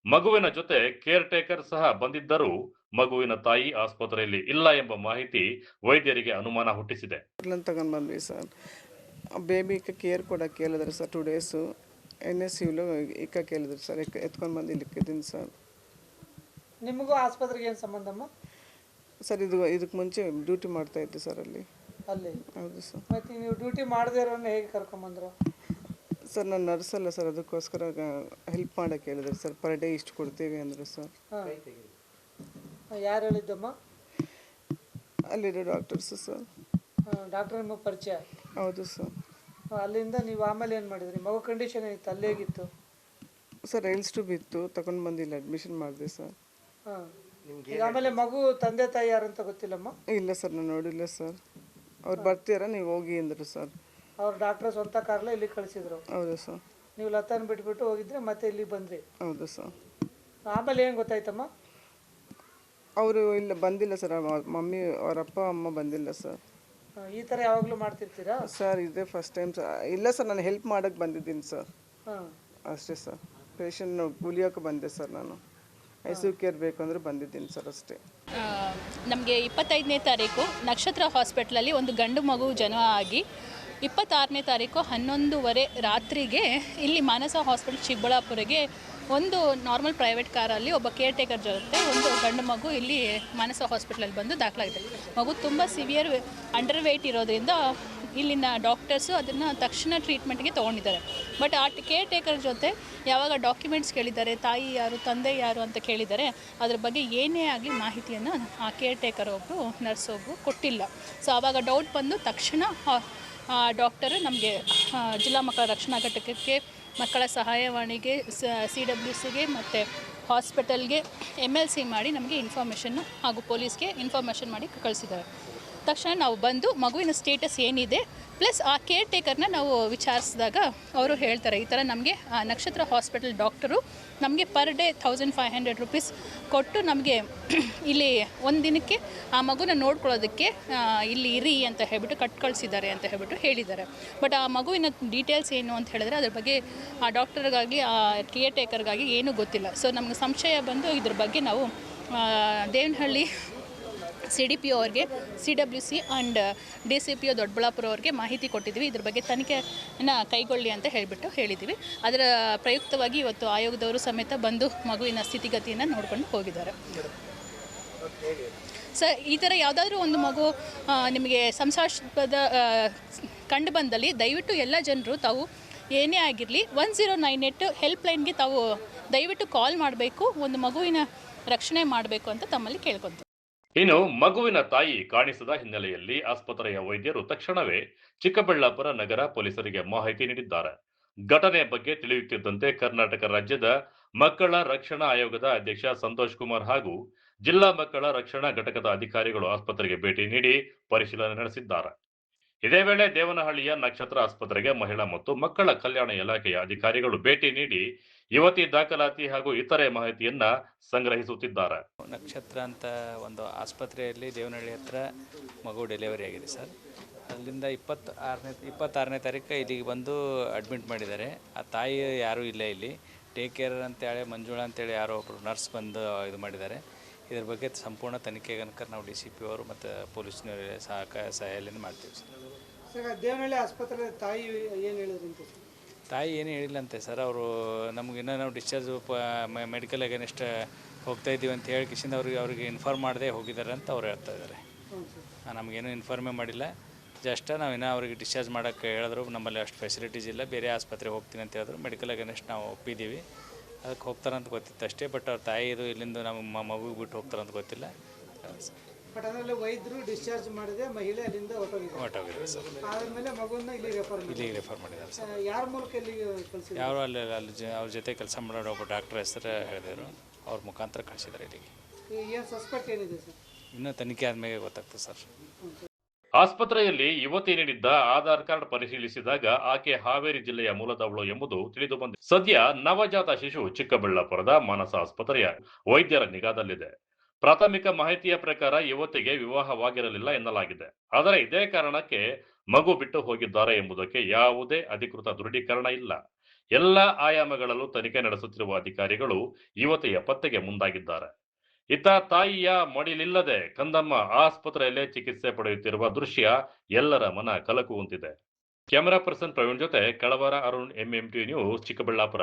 ಮಗುವಿನ ಜೊತೆ ಕೇರ್ ಟೇಕರ್ ಸಹ ಬಂದಿದ್ದರೂ ಮಗುವಿನ ತಾಯಿ ಆಸ್ಪತ್ರೆಯಲ್ಲಿ ಇಲ್ಲ ಎಂಬ ಮಾಹಿತಿ ವೈದ್ಯರಿಗೆ ಅನುಮಾನ ಹುಟ್ಟಿಸಿದೆ. ತಗೊಂಡು ಬಂದ್ವಿ ಸರ್, ಬೇಬಿ ಕೇರ್ ಕೊಡೋಕ್ಕೆ ಹೇಳಿದ್ರು ಸರ್. 2 ಡೇಸು NSUಲು ಇಕ್ಕಕ್ಕೆ ಹೇಳಿದ್ರು ಸರ್. ಎತ್ಕೊಂಡು ಬಂದು ಇಲ್ಲಿಕ್ಕಿದ್ದೀನಿ ಸರ್. ನಿಮಗೂ ಆಸ್ಪತ್ರೆಗೆ ಏನು ಸಂಬಂಧಮ್ಮ ಸರ್? ಇದಕ್ಕೆ ಮುಂಚೆ ಡ್ಯೂಟಿ ಮಾಡ್ತಾ ಇದ್ದೆ ಸರ್ ಅಲ್ಲಿ. ಹೌದು ಸರ್. ಮತ್ತು ನೀವು ಡ್ಯೂಟಿ ಮಾಡದೇ ಇರೋನ್ನ ಹೇಗೆ ಕರ್ಕೊಂಬಂದ್ರು ಸರ್? ನಾನು ನರ್ಸ್ ಅಲ್ಲ ಸರ್, ಅದಕ್ಕೋಸ್ಕರ ಹೆಲ್ಪ್ ಮಾಡೋಕ್ಕೆ ಹೇಳಿದ್ರು ಸರ್. ಪರ್ ಡೇ ಇಷ್ಟು ಕೊಡ್ತೀವಿ ಅಂದರು ಸರ್. ಯಾರು ಹೇಳಿದ್ದಮ್ಮ? ಅಲ್ಲಿರೋ ಡಾಕ್ಟರ್ಸು ಸರ್. ಡಾಕ್ಟರ್ ನಿಮಗೆ ಪರಿಚಯ? ಹೌದು ಸರ್. ಅಲ್ಲಿಂದ ನೀವು ಆಮೇಲೆ ಏನು ಮಾಡಿದ್ರಿ? ಮಗು ಕಂಡೀಷನ್ ಏನಿತ್ತು? ಅಲ್ಲೇ ಹೇಗಿತ್ತು ಸರ್? ರೈಲ್ಸ್ ಟ್ಯೂಬ್ ಇತ್ತು, ತಗೊಂಡು ಬಂದಿಲ್ಲ, ಅಡ್ಮಿಷನ್ ಮಾಡಿದೆ ಸರ್. ಈಗ ಆಮೇಲೆ ಮಗು ತಂದೆ ತಾಯಿ ಯಾರು ಅಂತ ಗೊತ್ತಿಲ್ಲಮ್ಮ? ಇಲ್ಲ ಸರ್, ನಾನು ನೋಡಿಲ್ಲ ಸರ್. ಅವ್ರು ಬರ್ತೀರಾ ನೀವು ಹೋಗಿ ಅಂದರು ಸರ್. ಅವ್ರು ಡಾಕ್ಟ್ರ್ ಸ್ವಂತ ಕಾರ್ಲ ಇಲ್ಲಿ ಕಳಿಸಿದ್ರು? ಹೌದು ಸರ್. ನೀವು ಲತಾನ ಬಿಟ್ಬಿಟ್ಟು ಹೋಗಿದ್ರೆ ಮತ್ತೆ ಇಲ್ಲಿ ಬಂದ್ರಿ? ಹೌದು ಸರ್. ಆಮೇಲೆ ಏನು ಗೊತ್ತಾಯ್ತಮ್ಮ? ಅವರು ಇಲ್ಲ ಬಂದಿಲ್ಲ ಸರ್. ಮಮ್ಮಿ ಅವ್ರ ಅಪ್ಪ ಅಮ್ಮ ಬಂದಿಲ್ಲ ಸರ್. ಈ ಥರ ಯಾವಾಗಲೂ ಮಾಡ್ತಿರ್ತೀರಾ ಸರ್? ಇದೇ ಫಸ್ಟ್ ಟೈಮ್ ಸರ್. ಇಲ್ಲ ಸರ್, ನಾನು ಹೆಲ್ಪ್ ಮಾಡೋಕ್ಕೆ ಬಂದಿದ್ದೀನಿ ಸರ್, ಅಷ್ಟೇ ಸರ್. ಪೇಷಂಟ್ ಉಳಿಯೋಕೆ ಬಂದೆ ಸರ್. ನಾನು ICU ಕೇರ್ ಬೇಕು ಅಂದರೆ ಬಂದಿದ್ದೀನಿ ಸರ್, ಅಷ್ಟೇ. ನಮಗೆ 25ನೇ ತಾರೀಕು ನಕ್ಷತ್ರ ಹಾಸ್ಪಿಟ್ಲಲ್ಲಿ ಒಂದು ಗಂಡು ಮಗು ಜನ್ಮ ಆಗಿ 26ನೇ ತಾರೀಕು 11:30 ರಾತ್ರಿಗೆ ಇಲ್ಲಿ ಮಾನಸ ಹಾಸ್ಪಿಟಲ್ ಚಿಕ್ಕಬಳ್ಳಾಪುರಿಗೆ ಒಂದು ನಾರ್ಮಲ್ ಪ್ರೈವೇಟ್ ಕಾರಲ್ಲಿ ಒಬ್ಬ ಕೇರ್ ಟೇಕರ್ ಜೊತೆ ಒಂದು ಗಂಡು ಮಗು ಇಲ್ಲಿ ಮಾನಸ ಹಾಸ್ಪಿಟ್ಲಲ್ಲಿ ಬಂದು ದಾಖಲಾಗಿದೆ. ಮಗು ತುಂಬ ಸಿವಿಯರ್ ಅಂಡರ್ ವೆಯ್ಟ್ ಇರೋದ್ರಿಂದ ಇಲ್ಲಿನ ಡಾಕ್ಟರ್ಸು ಅದನ್ನು ತಕ್ಷಣ ಟ್ರೀಟ್ಮೆಂಟ್ಗೆ ತೊಗೊಂಡಿದ್ದಾರೆ. ಬಟ್ ಆ ಕೇರ್ ಟೇಕರ್ ಜೊತೆ ಯಾವಾಗ ಡಾಕ್ಯುಮೆಂಟ್ಸ್ ಕೇಳಿದ್ದಾರೆ, ತಾಯಿ ಯಾರು ತಂದೆ ಯಾರು ಅಂತ ಕೇಳಿದ್ದಾರೆ, ಅದ್ರ ಬಗ್ಗೆ ಏನೇ ಆಗಲಿ ಮಾಹಿತಿಯನ್ನು ಆ ಕೇರ್ ಟೇಕರ್ ಒಬ್ಬರು ನರ್ಸ್ ಒಬ್ಬರು ಕೊಟ್ಟಿಲ್ಲ. ಸೊ ಆವಾಗ ಡೌಟ್ ಬಂದು ತಕ್ಷಣ ಡಾಕ್ಟರು ನಮಗೆ ಜಿಲ್ಲಾ ಮಕ್ಕಳ ರಕ್ಷಣಾ ಘಟಕಕ್ಕೆ, ಮಕ್ಕಳ ಸಹಾಯವಾಣಿಗೆ, CWCಗೆ ಮತ್ತು ಹಾಸ್ಪಿಟಲ್ಗೆ MLC ಮಾಡಿ ನಮಗೆ ಇನ್ಫಾರ್ಮೇಷನ್ನು ಹಾಗೂ ಪೊಲೀಸ್ಗೆ ಇನ್ಫಾರ್ಮೇಷನ್ ಮಾಡಿ ಕಳಿಸಿದ್ದಾರೆ. ತಕ್ಷಣ ನಾವು ಬಂದು ಮಗುವಿನ ಸ್ಟೇಟಸ್ ಏನಿದೆ ಪ್ಲಸ್ ಆ ಕೇರ್ ಟೇಕರ್ನ ನಾವು ವಿಚಾರಿಸಿದಾಗ ಅವರು ಹೇಳ್ತಾರೆ, ಈ ಥರ ನಮಗೆ ನಕ್ಷತ್ರ ಹಾಸ್ಪಿಟಲ್ ಡಾಕ್ಟರು ನಮಗೆ ಪರ್ ಡೇ 1500 ರೂಪೀಸ್ ಕೊಟ್ಟು ನಮಗೆ ಇಲ್ಲಿ ಒಂದು ದಿನಕ್ಕೆ ಆ ಮಗುನ ನೋಡ್ಕೊಳ್ಳೋದಕ್ಕೆ ಇಲ್ಲಿ ಇರಿ ಅಂತ ಹೇಳ್ಬಿಟ್ಟು ಕಳ್ಸಿದ್ದಾರೆ ಅಂತ ಹೇಳ್ಬಿಟ್ಟು ಹೇಳಿದ್ದಾರೆ. ಬಟ್ ಆ ಮಗುವಿನ ಡೀಟೇಲ್ಸ್ ಏನು ಅಂತ ಹೇಳಿದ್ರೆ ಅದ್ರ ಬಗ್ಗೆ ಆ ಡಾಕ್ಟರ್ಗಾಗಿ ಆ ಕೇರ್ ಟೇಕರ್ಗಾಗಿ ಏನೂ ಗೊತ್ತಿಲ್ಲ. ಸೊ ನಮಗೆ ಸಂಶಯ ಬಂದು ಇದ್ರ ಬಗ್ಗೆ ನಾವು ದೇವನಹಳ್ಳಿ CDPO ಅವ್ರಿಗೆ, CWC ಆ್ಯಂಡ್ DCPO ದೊಡ್ಡಬಳ್ಳಾಪುರ ಅವ್ರಿಗೆ ಮಾಹಿತಿ ಕೊಟ್ಟಿದ್ವಿ. ಇದ್ರ ಬಗ್ಗೆ ತನಿಖೆಯನ್ನು ಕೈಗೊಳ್ಳಿ ಅಂತ ಹೇಳಿದ್ದೀವಿ. ಅದರ ಪ್ರಯುಕ್ತವಾಗಿ ಇವತ್ತು ಆಯೋಗದವರು ಸಮೇತ ಬಂದು ಮಗುವಿನ ಸ್ಥಿತಿಗತಿಯನ್ನು ನೋಡ್ಕೊಂಡು ಹೋಗಿದ್ದಾರೆ. ಸರ್, ಈ ಥರ ಯಾವುದಾದ್ರೂ ಒಂದು ಮಗು ನಿಮಗೆ ಸಂಶಯಾಸ್ಪದ ಕಂಡು ಬಂದಲ್ಲಿ ದಯವಿಟ್ಟು ಎಲ್ಲ ಜನರು ತಾವು ಏನೇ ಆಗಿರಲಿ 1098 ಹೆಲ್ಪ್ಲೈನ್ಗೆ ತಾವು ದಯವಿಟ್ಟು ಕಾಲ್ ಮಾಡಬೇಕು, ಒಂದು ಮಗುವಿನ ರಕ್ಷಣೆ ಮಾಡಬೇಕು ಅಂತ ತಮ್ಮಲ್ಲಿ ಕೇಳ್ಕೊತೀವಿ. ಇನ್ನು ಮಗುವಿನ ತಾಯಿ ಕಾಣಿಸದ ಹಿನ್ನೆಲೆಯಲ್ಲಿ ಆಸ್ಪತ್ರೆಯ ವೈದ್ಯರು ತಕ್ಷಣವೇ ಚಿಕ್ಕಬಳ್ಳಾಪುರ ನಗರ ಪೊಲೀಸರಿಗೆ ಮಾಹಿತಿ ನೀಡಿದ್ದಾರೆ. ಘಟನೆ ಬಗ್ಗೆ ತಿಳಿಯುತ್ತಿದ್ದಂತೆ ಕರ್ನಾಟಕ ರಾಜ್ಯದ ಮಕ್ಕಳ ರಕ್ಷಣಾ ಆಯೋಗದ ಅಧ್ಯಕ್ಷ ಸಂತೋಷ್ ಕುಮಾರ್ ಹಾಗೂ ಜಿಲ್ಲಾ ಮಕ್ಕಳ ರಕ್ಷಣಾ ಘಟಕದ ಅಧಿಕಾರಿಗಳು ಆಸ್ಪತ್ರೆಗೆ ಭೇಟಿ ನೀಡಿ ಪರಿಶೀಲನೆ ನಡೆಸಿದ್ದಾರೆ. ಇದೇ ವೇಳೆ ದೇವನಹಳ್ಳಿಯ ನಕ್ಷತ್ರ ಆಸ್ಪತ್ರೆಗೆ ಮಹಿಳಾ ಮತ್ತು ಮಕ್ಕಳ ಕಲ್ಯಾಣ ಇಲಾಖೆಯ ಅಧಿಕಾರಿಗಳು ಭೇಟಿ ನೀಡಿ ಯುವತಿ ದಾಖಲಾತಿ ಹಾಗೂ ಇತರೆ ಮಾಹಿತಿಯನ್ನ ಸಂಗ್ರಹಿಸುತ್ತಿದ್ದಾರೆ. ನಕ್ಷತ್ರ ಅಂತ ಒಂದು ಆಸ್ಪತ್ರೆಯಲ್ಲಿ ದೇವನಹಳ್ಳಿ ಹತ್ರ ಮಗು ಡೆಲಿವರಿ ಆಗಿದೆ ಸರ್. ಅಲ್ಲಿಂದ 26ನೇ ತಾರೀಕು ಇಲ್ಲಿಗೆ ಬಂದು ಅಡ್ಮಿಟ್ ಮಾಡಿದ್ದಾರೆ. ಆ ತಾಯಿ ಯಾರೂ ಇಲ್ಲ ಇಲ್ಲಿ. ಟೇಕ್ ಕೇರ್ ಅಂತೇಳಿ ಮಂಜುಳಾ ಅಂತೇಳಿ ಯಾರೋ ಒಬ್ಬರು ನರ್ಸ್ ಬಂದು ಇದು ಮಾಡಿದ್ದಾರೆ. ಇದ್ರ ಬಗ್ಗೆ ಸಂಪೂರ್ಣ ತನಿಖೆಗನಕ ನಾವು DCP ಅವರು ಮತ್ತು ಪೊಲೀಸ್ನವರ ಸಹಾಯದಿಂದ ಮಾಡ್ತೀವಿ ಸರ್. ದೇವನಹಳ್ಳಿ ಆಸ್ಪತ್ರೆ ತಾಯಿ ಏನು ಹೇಳಿದ್ರಂತೆ? ತಾಯಿ ಏನು ಹೇಳಿಲ್ಲಂತೆ ಸರ್. ಅವರು ನಮ್ಗೆ ಇನ್ನೂ ನಾವು ಡಿಸ್ಚಾರ್ಜ್ ಮೆಡಿಕಲ್ ಅಗೇನೆಸ್ಟ್ ಹೋಗ್ತಾ ಇದ್ದೀವಿ ಅಂತ ಹೇಳಿ ಕಿಶಿಂದ ಅವ್ರಿಗೆ ಇನ್ಫಾರ್ಮ್ ಮಾಡದೆ ಹೋಗಿದ್ದಾರೆ ಅಂತ ಅವ್ರು ಹೇಳ್ತಾ ಇದ್ದಾರೆ. ನಮಗೇನು ಇನ್ಫಾರ್ಮೇ ಮಾಡಿಲ್ಲ. ಜಸ್ಟ್ ನಾವು ಇನ್ನೂ ಅವ್ರಿಗೆ ಡಿಸ್ಚಾರ್ಜ್ ಮಾಡೋಕ್ಕೆ ಹೇಳಿದ್ರು. ನಮ್ಮಲ್ಲಿ ಅಷ್ಟು ಫೆಸಿಲಿಟೀಸ್ ಇಲ್ಲ, ಬೇರೆ ಆಸ್ಪತ್ರೆಗೆ ಹೋಗ್ತೀನಿ ಅಂತ ಹೇಳಿದ್ರು. ಮೆಡಿಕಲ್ ಅಗೇನೆಸ್ಟ್ ನಾವು ಒಪ್ಪಿದ್ದೀವಿ, ಅದಕ್ಕೆ ಹೋಗ್ತಾರಂತ ಗೊತ್ತಿತ್ತು ಅಷ್ಟೇ. ಬಟ್ ಅವ್ರ ತಾಯಿ ಇದು ಇಲ್ಲಿಂದ ನಮ್ಮ ಮಗುಗೆ ಬಿಟ್ಟು ಹೋಗ್ತಾರಂತ ಗೊತ್ತಿಲ್ಲ. ಮಾಡಬೇಕಾಗುತ್ತೆ ಸರ್. ಬಟ್ ಅದರಲ್ಲಿ ವೈದ್ಯರು ಡಿಸ್ಚಾರ್ಜ್ ಮಾಡಿದೆ, ಮಹಿಳೆ ಅಲ್ಲಿಂದ ಹೊರಟೋಗಿದೆ ಸರ್. ಆದ್ಮೇಲೆ ಮಗುವನ್ನ ಇಲ್ಲಿಗೆ ರೆಫರ್ ಮಾಡಿದ್ದಾರೆ ಸರ್. ಯಾರ ಮೂಲಕ ಇಲ್ಲಿಗೆ ಕಳಿಸಿದ್ರು? ಯಾರು ಅಲ್ಲಿ ಅವ್ರ ಜೊತೆ ಕೆಲಸ ಮಾಡೋರು ಒಬ್ಬ ಡಾಕ್ಟರ್ ಹೆಸರು ಹೇಳಿದರು, ಅವ್ರ ಮುಖಾಂತರ ಕಳಿಸಿದ್ದಾರೆ ಇಲ್ಲಿಗೆ. ಏನು ಸಸ್ಪೆಕ್ಟ್ ಏನಿದೆ ಸರ್? ಇನ್ನೂ ತನಿಖೆ ಆದ್ಮೇಲೆ ಗೊತ್ತಾಗ್ತದೆ ಸರ್. ಆಸ್ಪತ್ರೆಯಲ್ಲಿ ಯುವತಿ ನೀಡಿದ್ದ ಆಧಾರ್ ಕಾರ್ಡ್ ಪರಿಶೀಲಿಸಿದಾಗ ಆಕೆ ಹಾವೇರಿ ಜಿಲ್ಲೆಯ ಮೂಲದವಳು ಎಂಬುದು ತಿಳಿದು ಬಂದಿದೆ. ಸದ್ಯ ನವಜಾತ ಶಿಶು ಚಿಕ್ಕಬಳ್ಳಾಪುರದ ಮಾನಸ ಆಸ್ಪತ್ರೆಯ ವೈದ್ಯರ ನಿಗಾದಲ್ಲಿದೆ. ಪ್ರಾಥಮಿಕ ಮಾಹಿತಿಯ ಪ್ರಕಾರ ಯುವತಿಗೆ ವಿವಾಹವಾಗಿರಲಿಲ್ಲ ಎನ್ನಲಾಗಿದೆ. ಆದರೆ ಇದೇ ಕಾರಣಕ್ಕೆ ಮಗು ಬಿಟ್ಟು ಹೋಗಿದ್ದಾರೆ ಎಂಬುದಕ್ಕೆ ಯಾವುದೇ ಅಧಿಕೃತ ದೃಢೀಕರಣ ಇಲ್ಲ. ಎಲ್ಲ ಆಯಾಮಗಳಲ್ಲೂ ತನಿಖೆ ನಡೆಸುತ್ತಿರುವ ಅಧಿಕಾರಿಗಳು ಯುವತಿಯ ಪತ್ತೆಗೆ ಮುಂದಾಗಿದ್ದಾರೆ. ಇತ್ತ ತಾಯಿಯ ಮಡಿಲಿಲ್ಲದೆ ಕಂದಮ್ಮ ಆಸ್ಪತ್ರೆಯಲ್ಲೇ ಚಿಕಿತ್ಸೆ ಪಡೆಯುತ್ತಿರುವ ದೃಶ್ಯ ಎಲ್ಲರ ಮನ ಕಲಕುವಂತಿದೆ. ಕ್ಯಾಮೆರಾ ಪರ್ಸನ್ ಪ್ರವೀಣ್ ಜೊತೆ Kalavara Arun, MMT news, Chikkaballapur.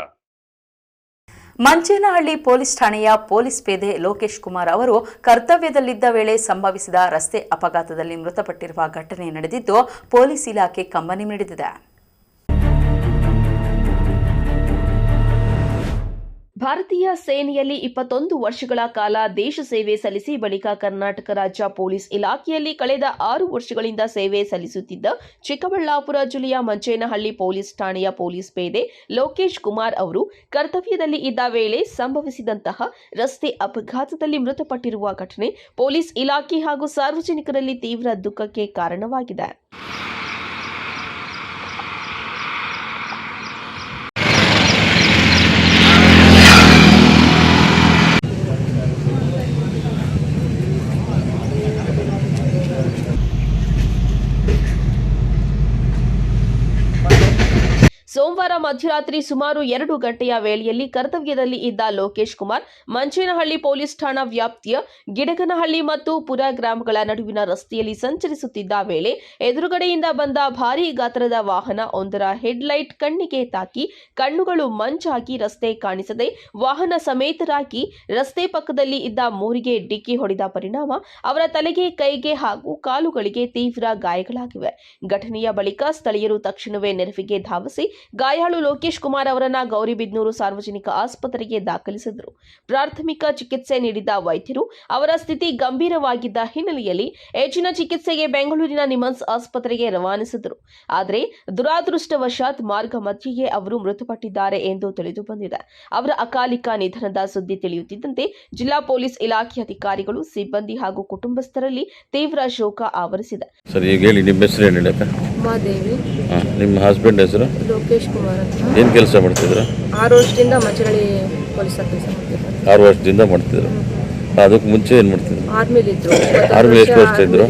Manchenahalli police ಠಾಣೆಯ ಪೊಲೀಸ್ ಪೇದೆ ಲೋಕೇಶ್ ಕುಮಾರ್ ಅವರು ಕರ್ತವ್ಯದಲ್ಲಿದ್ದ ವೇಳೆ ಸಂಭವಿಸಿದ ರಸ್ತೆ ಅಪಘಾತದಲ್ಲಿ ಮೃತಪಟ್ಟಿರುವ ಘಟನೆ ನಡೆದಿದ್ದು ಪೊಲೀಸ್ ಇಲಾಖೆ ಕಂಬನಿ ಮಿಡಿದಿದೆ. ಭಾರತೀಯ ಸೇನೆಯಲ್ಲಿ 21 ವರ್ಷಗಳ ಕಾಲ ದೇಶ ಸೇವೆ ಸಲ್ಲಿಸಿ ಬಳಿಕ ಕರ್ನಾಟಕ ರಾಜ್ಯ ಪೊಲೀಸ್ ಇಲಾಖೆಯಲ್ಲಿ ಕಳೆದ 6 ವರ್ಷಗಳಿಂದ ಸೇವೆ ಸಲ್ಲಿಸುತ್ತಿದ್ದ ಚಿಕ್ಕಬಳ್ಳಾಪುರ ಜಿಲ್ಲೆಯ ಮಂಚೇನಹಳ್ಳಿ ಪೊಲೀಸ್ ಠಾಣೆಯ ಪೊಲೀಸ್ ಪೇದೆ ಲೋಕೇಶ್ ಕುಮಾರ್ ಅವರು ಕರ್ತವ್ಯದಲ್ಲಿ ಇದ್ದ ವೇಳೆ ಸಂಭವಿಸಿದಂತಹ ರಸ್ತೆ ಅಪಘಾತದಲ್ಲಿ ಮೃತಪಟ್ಟಿರುವ ಘಟನೆ ಪೊಲೀಸ್ ಇಲಾಖೆ ಹಾಗೂ ಸಾರ್ವಜನಿಕರಲ್ಲಿ ತೀವ್ರ ದುಃಖಕ್ಕೆ ಕಾರಣವಾಗಿದೆ. ಸೋಮವಾರ ಮಧ್ಯರಾತ್ರಿ ಸುಮಾರು 2 ಗಂಟೆಯ ವೇಳೆಯಲ್ಲಿ ಕರ್ತವ್ಯದಲ್ಲಿ ಇದ್ದ ಲೋಕೇಶ್ ಕುಮಾರ್ ಮಂಚೇನಹಳ್ಳಿ ಪೊಲೀಸ್ ಠಾಣಾ ವ್ಯಾಪ್ತಿಯ ಗಿಡಗನಹಳ್ಳಿ ಮತ್ತು ಪುರ ಗ್ರಾಮಗಳ ನಡುವಿನ ರಸ್ತೆಯಲ್ಲಿ ಸಂಚರಿಸುತ್ತಿದ್ದ ವೇಳೆ ಎದುರುಗಡೆಯಿಂದ ಬಂದ ಭಾರೀ ಗಾತ್ರದ ವಾಹನ ಒಂದರ ಹೆಡ್ಲೈಟ್ ಕಣ್ಣಿಗೆ ತಾಕಿ ಕಣ್ಣುಗಳು ಮಂಚಾಗಿ ರಸ್ತೆ ಕಾಣಿಸದೆ ವಾಹನ ಸಮೇತರಾಗಿ ರಸ್ತೆ ಪಕ್ಕದಲ್ಲಿ ಇದ್ದ ಮೋರಿಗೆ ಡಿಕ್ಕಿ ಹೊಡೆದ ಪರಿಣಾಮ ಅವರ ತಲೆಗೆ, ಕೈಗೆ ಹಾಗೂ ಕಾಲುಗಳಿಗೆ ತೀವ್ರ ಗಾಯಗಳಾಗಿವೆ. ಘಟನೆಯ ಬಳಿಕ ಸ್ಥಳೀಯರು ತಕ್ಷಣವೇ ನೆರವಿಗೆ ಧಾವಿಸಿ ಗಾಯಾಳು ಲೋಕೇಶ್ ಕುಮಾರ್ ಅವರನ್ನ ಗೌರಿಬಿದನೂರು ಸಾರ್ವಜನಿಕ ಆಸ್ಪತ್ರೆಗೆ ದಾಖಲಿಸಿದರು. ಪ್ರಾಥಮಿಕ ಚಿಕಿತ್ಸೆ ನೀಡಿದ ವೈದ್ಯರು ಅವರ ಸ್ಥಿತಿ ಗಂಭೀರವಾಗಿದ್ದ ಹಿನ್ನೆಲೆಯಲ್ಲಿ ಹೆಚ್ಚಿನ ಚಿಕಿತ್ಸೆಗೆ ಬೆಂಗಳೂರಿನ ನಿಮ್ಹಾನ್ಸ್ ಆಸ್ಪತ್ರೆಗೆ ರವಾನಿಸಿದರು. ಆದರೆ ದುರಾದೃಷ್ಟವಶಾತ್ ಮಾರ್ಗ ಮಧ್ಯೆಯೇ ಅವರು ಮೃತಪಟ್ಟಿದ್ದಾರೆ ಎಂದು ತಿಳಿದು ಬಂದಿದೆ. ಅವರ ಅಕಾಲಿಕ ನಿಧನದ ಸುದ್ದಿ ತಿಳಿಯುತ್ತಿದ್ದಂತೆ ಜಿಲ್ಲಾ ಪೊಲೀಸ್ ಇಲಾಖೆ ಅಧಿಕಾರಿಗಳು, ಸಿಬ್ಬಂದಿ ಹಾಗೂ ಕುಟುಂಬಸ್ಥರಲ್ಲಿ ತೀವ್ರ ಶೋಕ ಆವರಿಸಿದೆ. ಸರ್, ಈಗ ಹೇಳಿ, ನಿಮ್ಮ ಹೆಸರು ಏನು ಹೇಳಕ್ಕ? ಉಮಾದೇವಿ. ನಿಮ್ಮ ಹಸ್ಬೆಂಡ್ ಹೆಸರು? ಲೋಕೇಶ್ ಕುಮಾರ್ ಅಂತ. ಏನು ಕೆಲಸ ಮಾಡ್ತಿದ್ರು? 6 ವರ್ಷದಿಂದ ಮಂಚೇನಹಳ್ಳಿ ಪೊಲೀಸ್ ಕೆಲಸ ಮಾಡ್ತಿದ್ರು. 6 ವರ್ಷದಿಂದ ಮಾಡ್ತಿದ್ರು. ಅದಕ್ಕೆ ಮುಂಚೆ ಏನು ಮಾಡ್ತಿದ್ರು? ಆರ್ಮಿಲಿ ಇದ್ರು. ಆರ್ಮಿ ಎಷ್ಟು ವರ್ಷ ಇದ್ರು?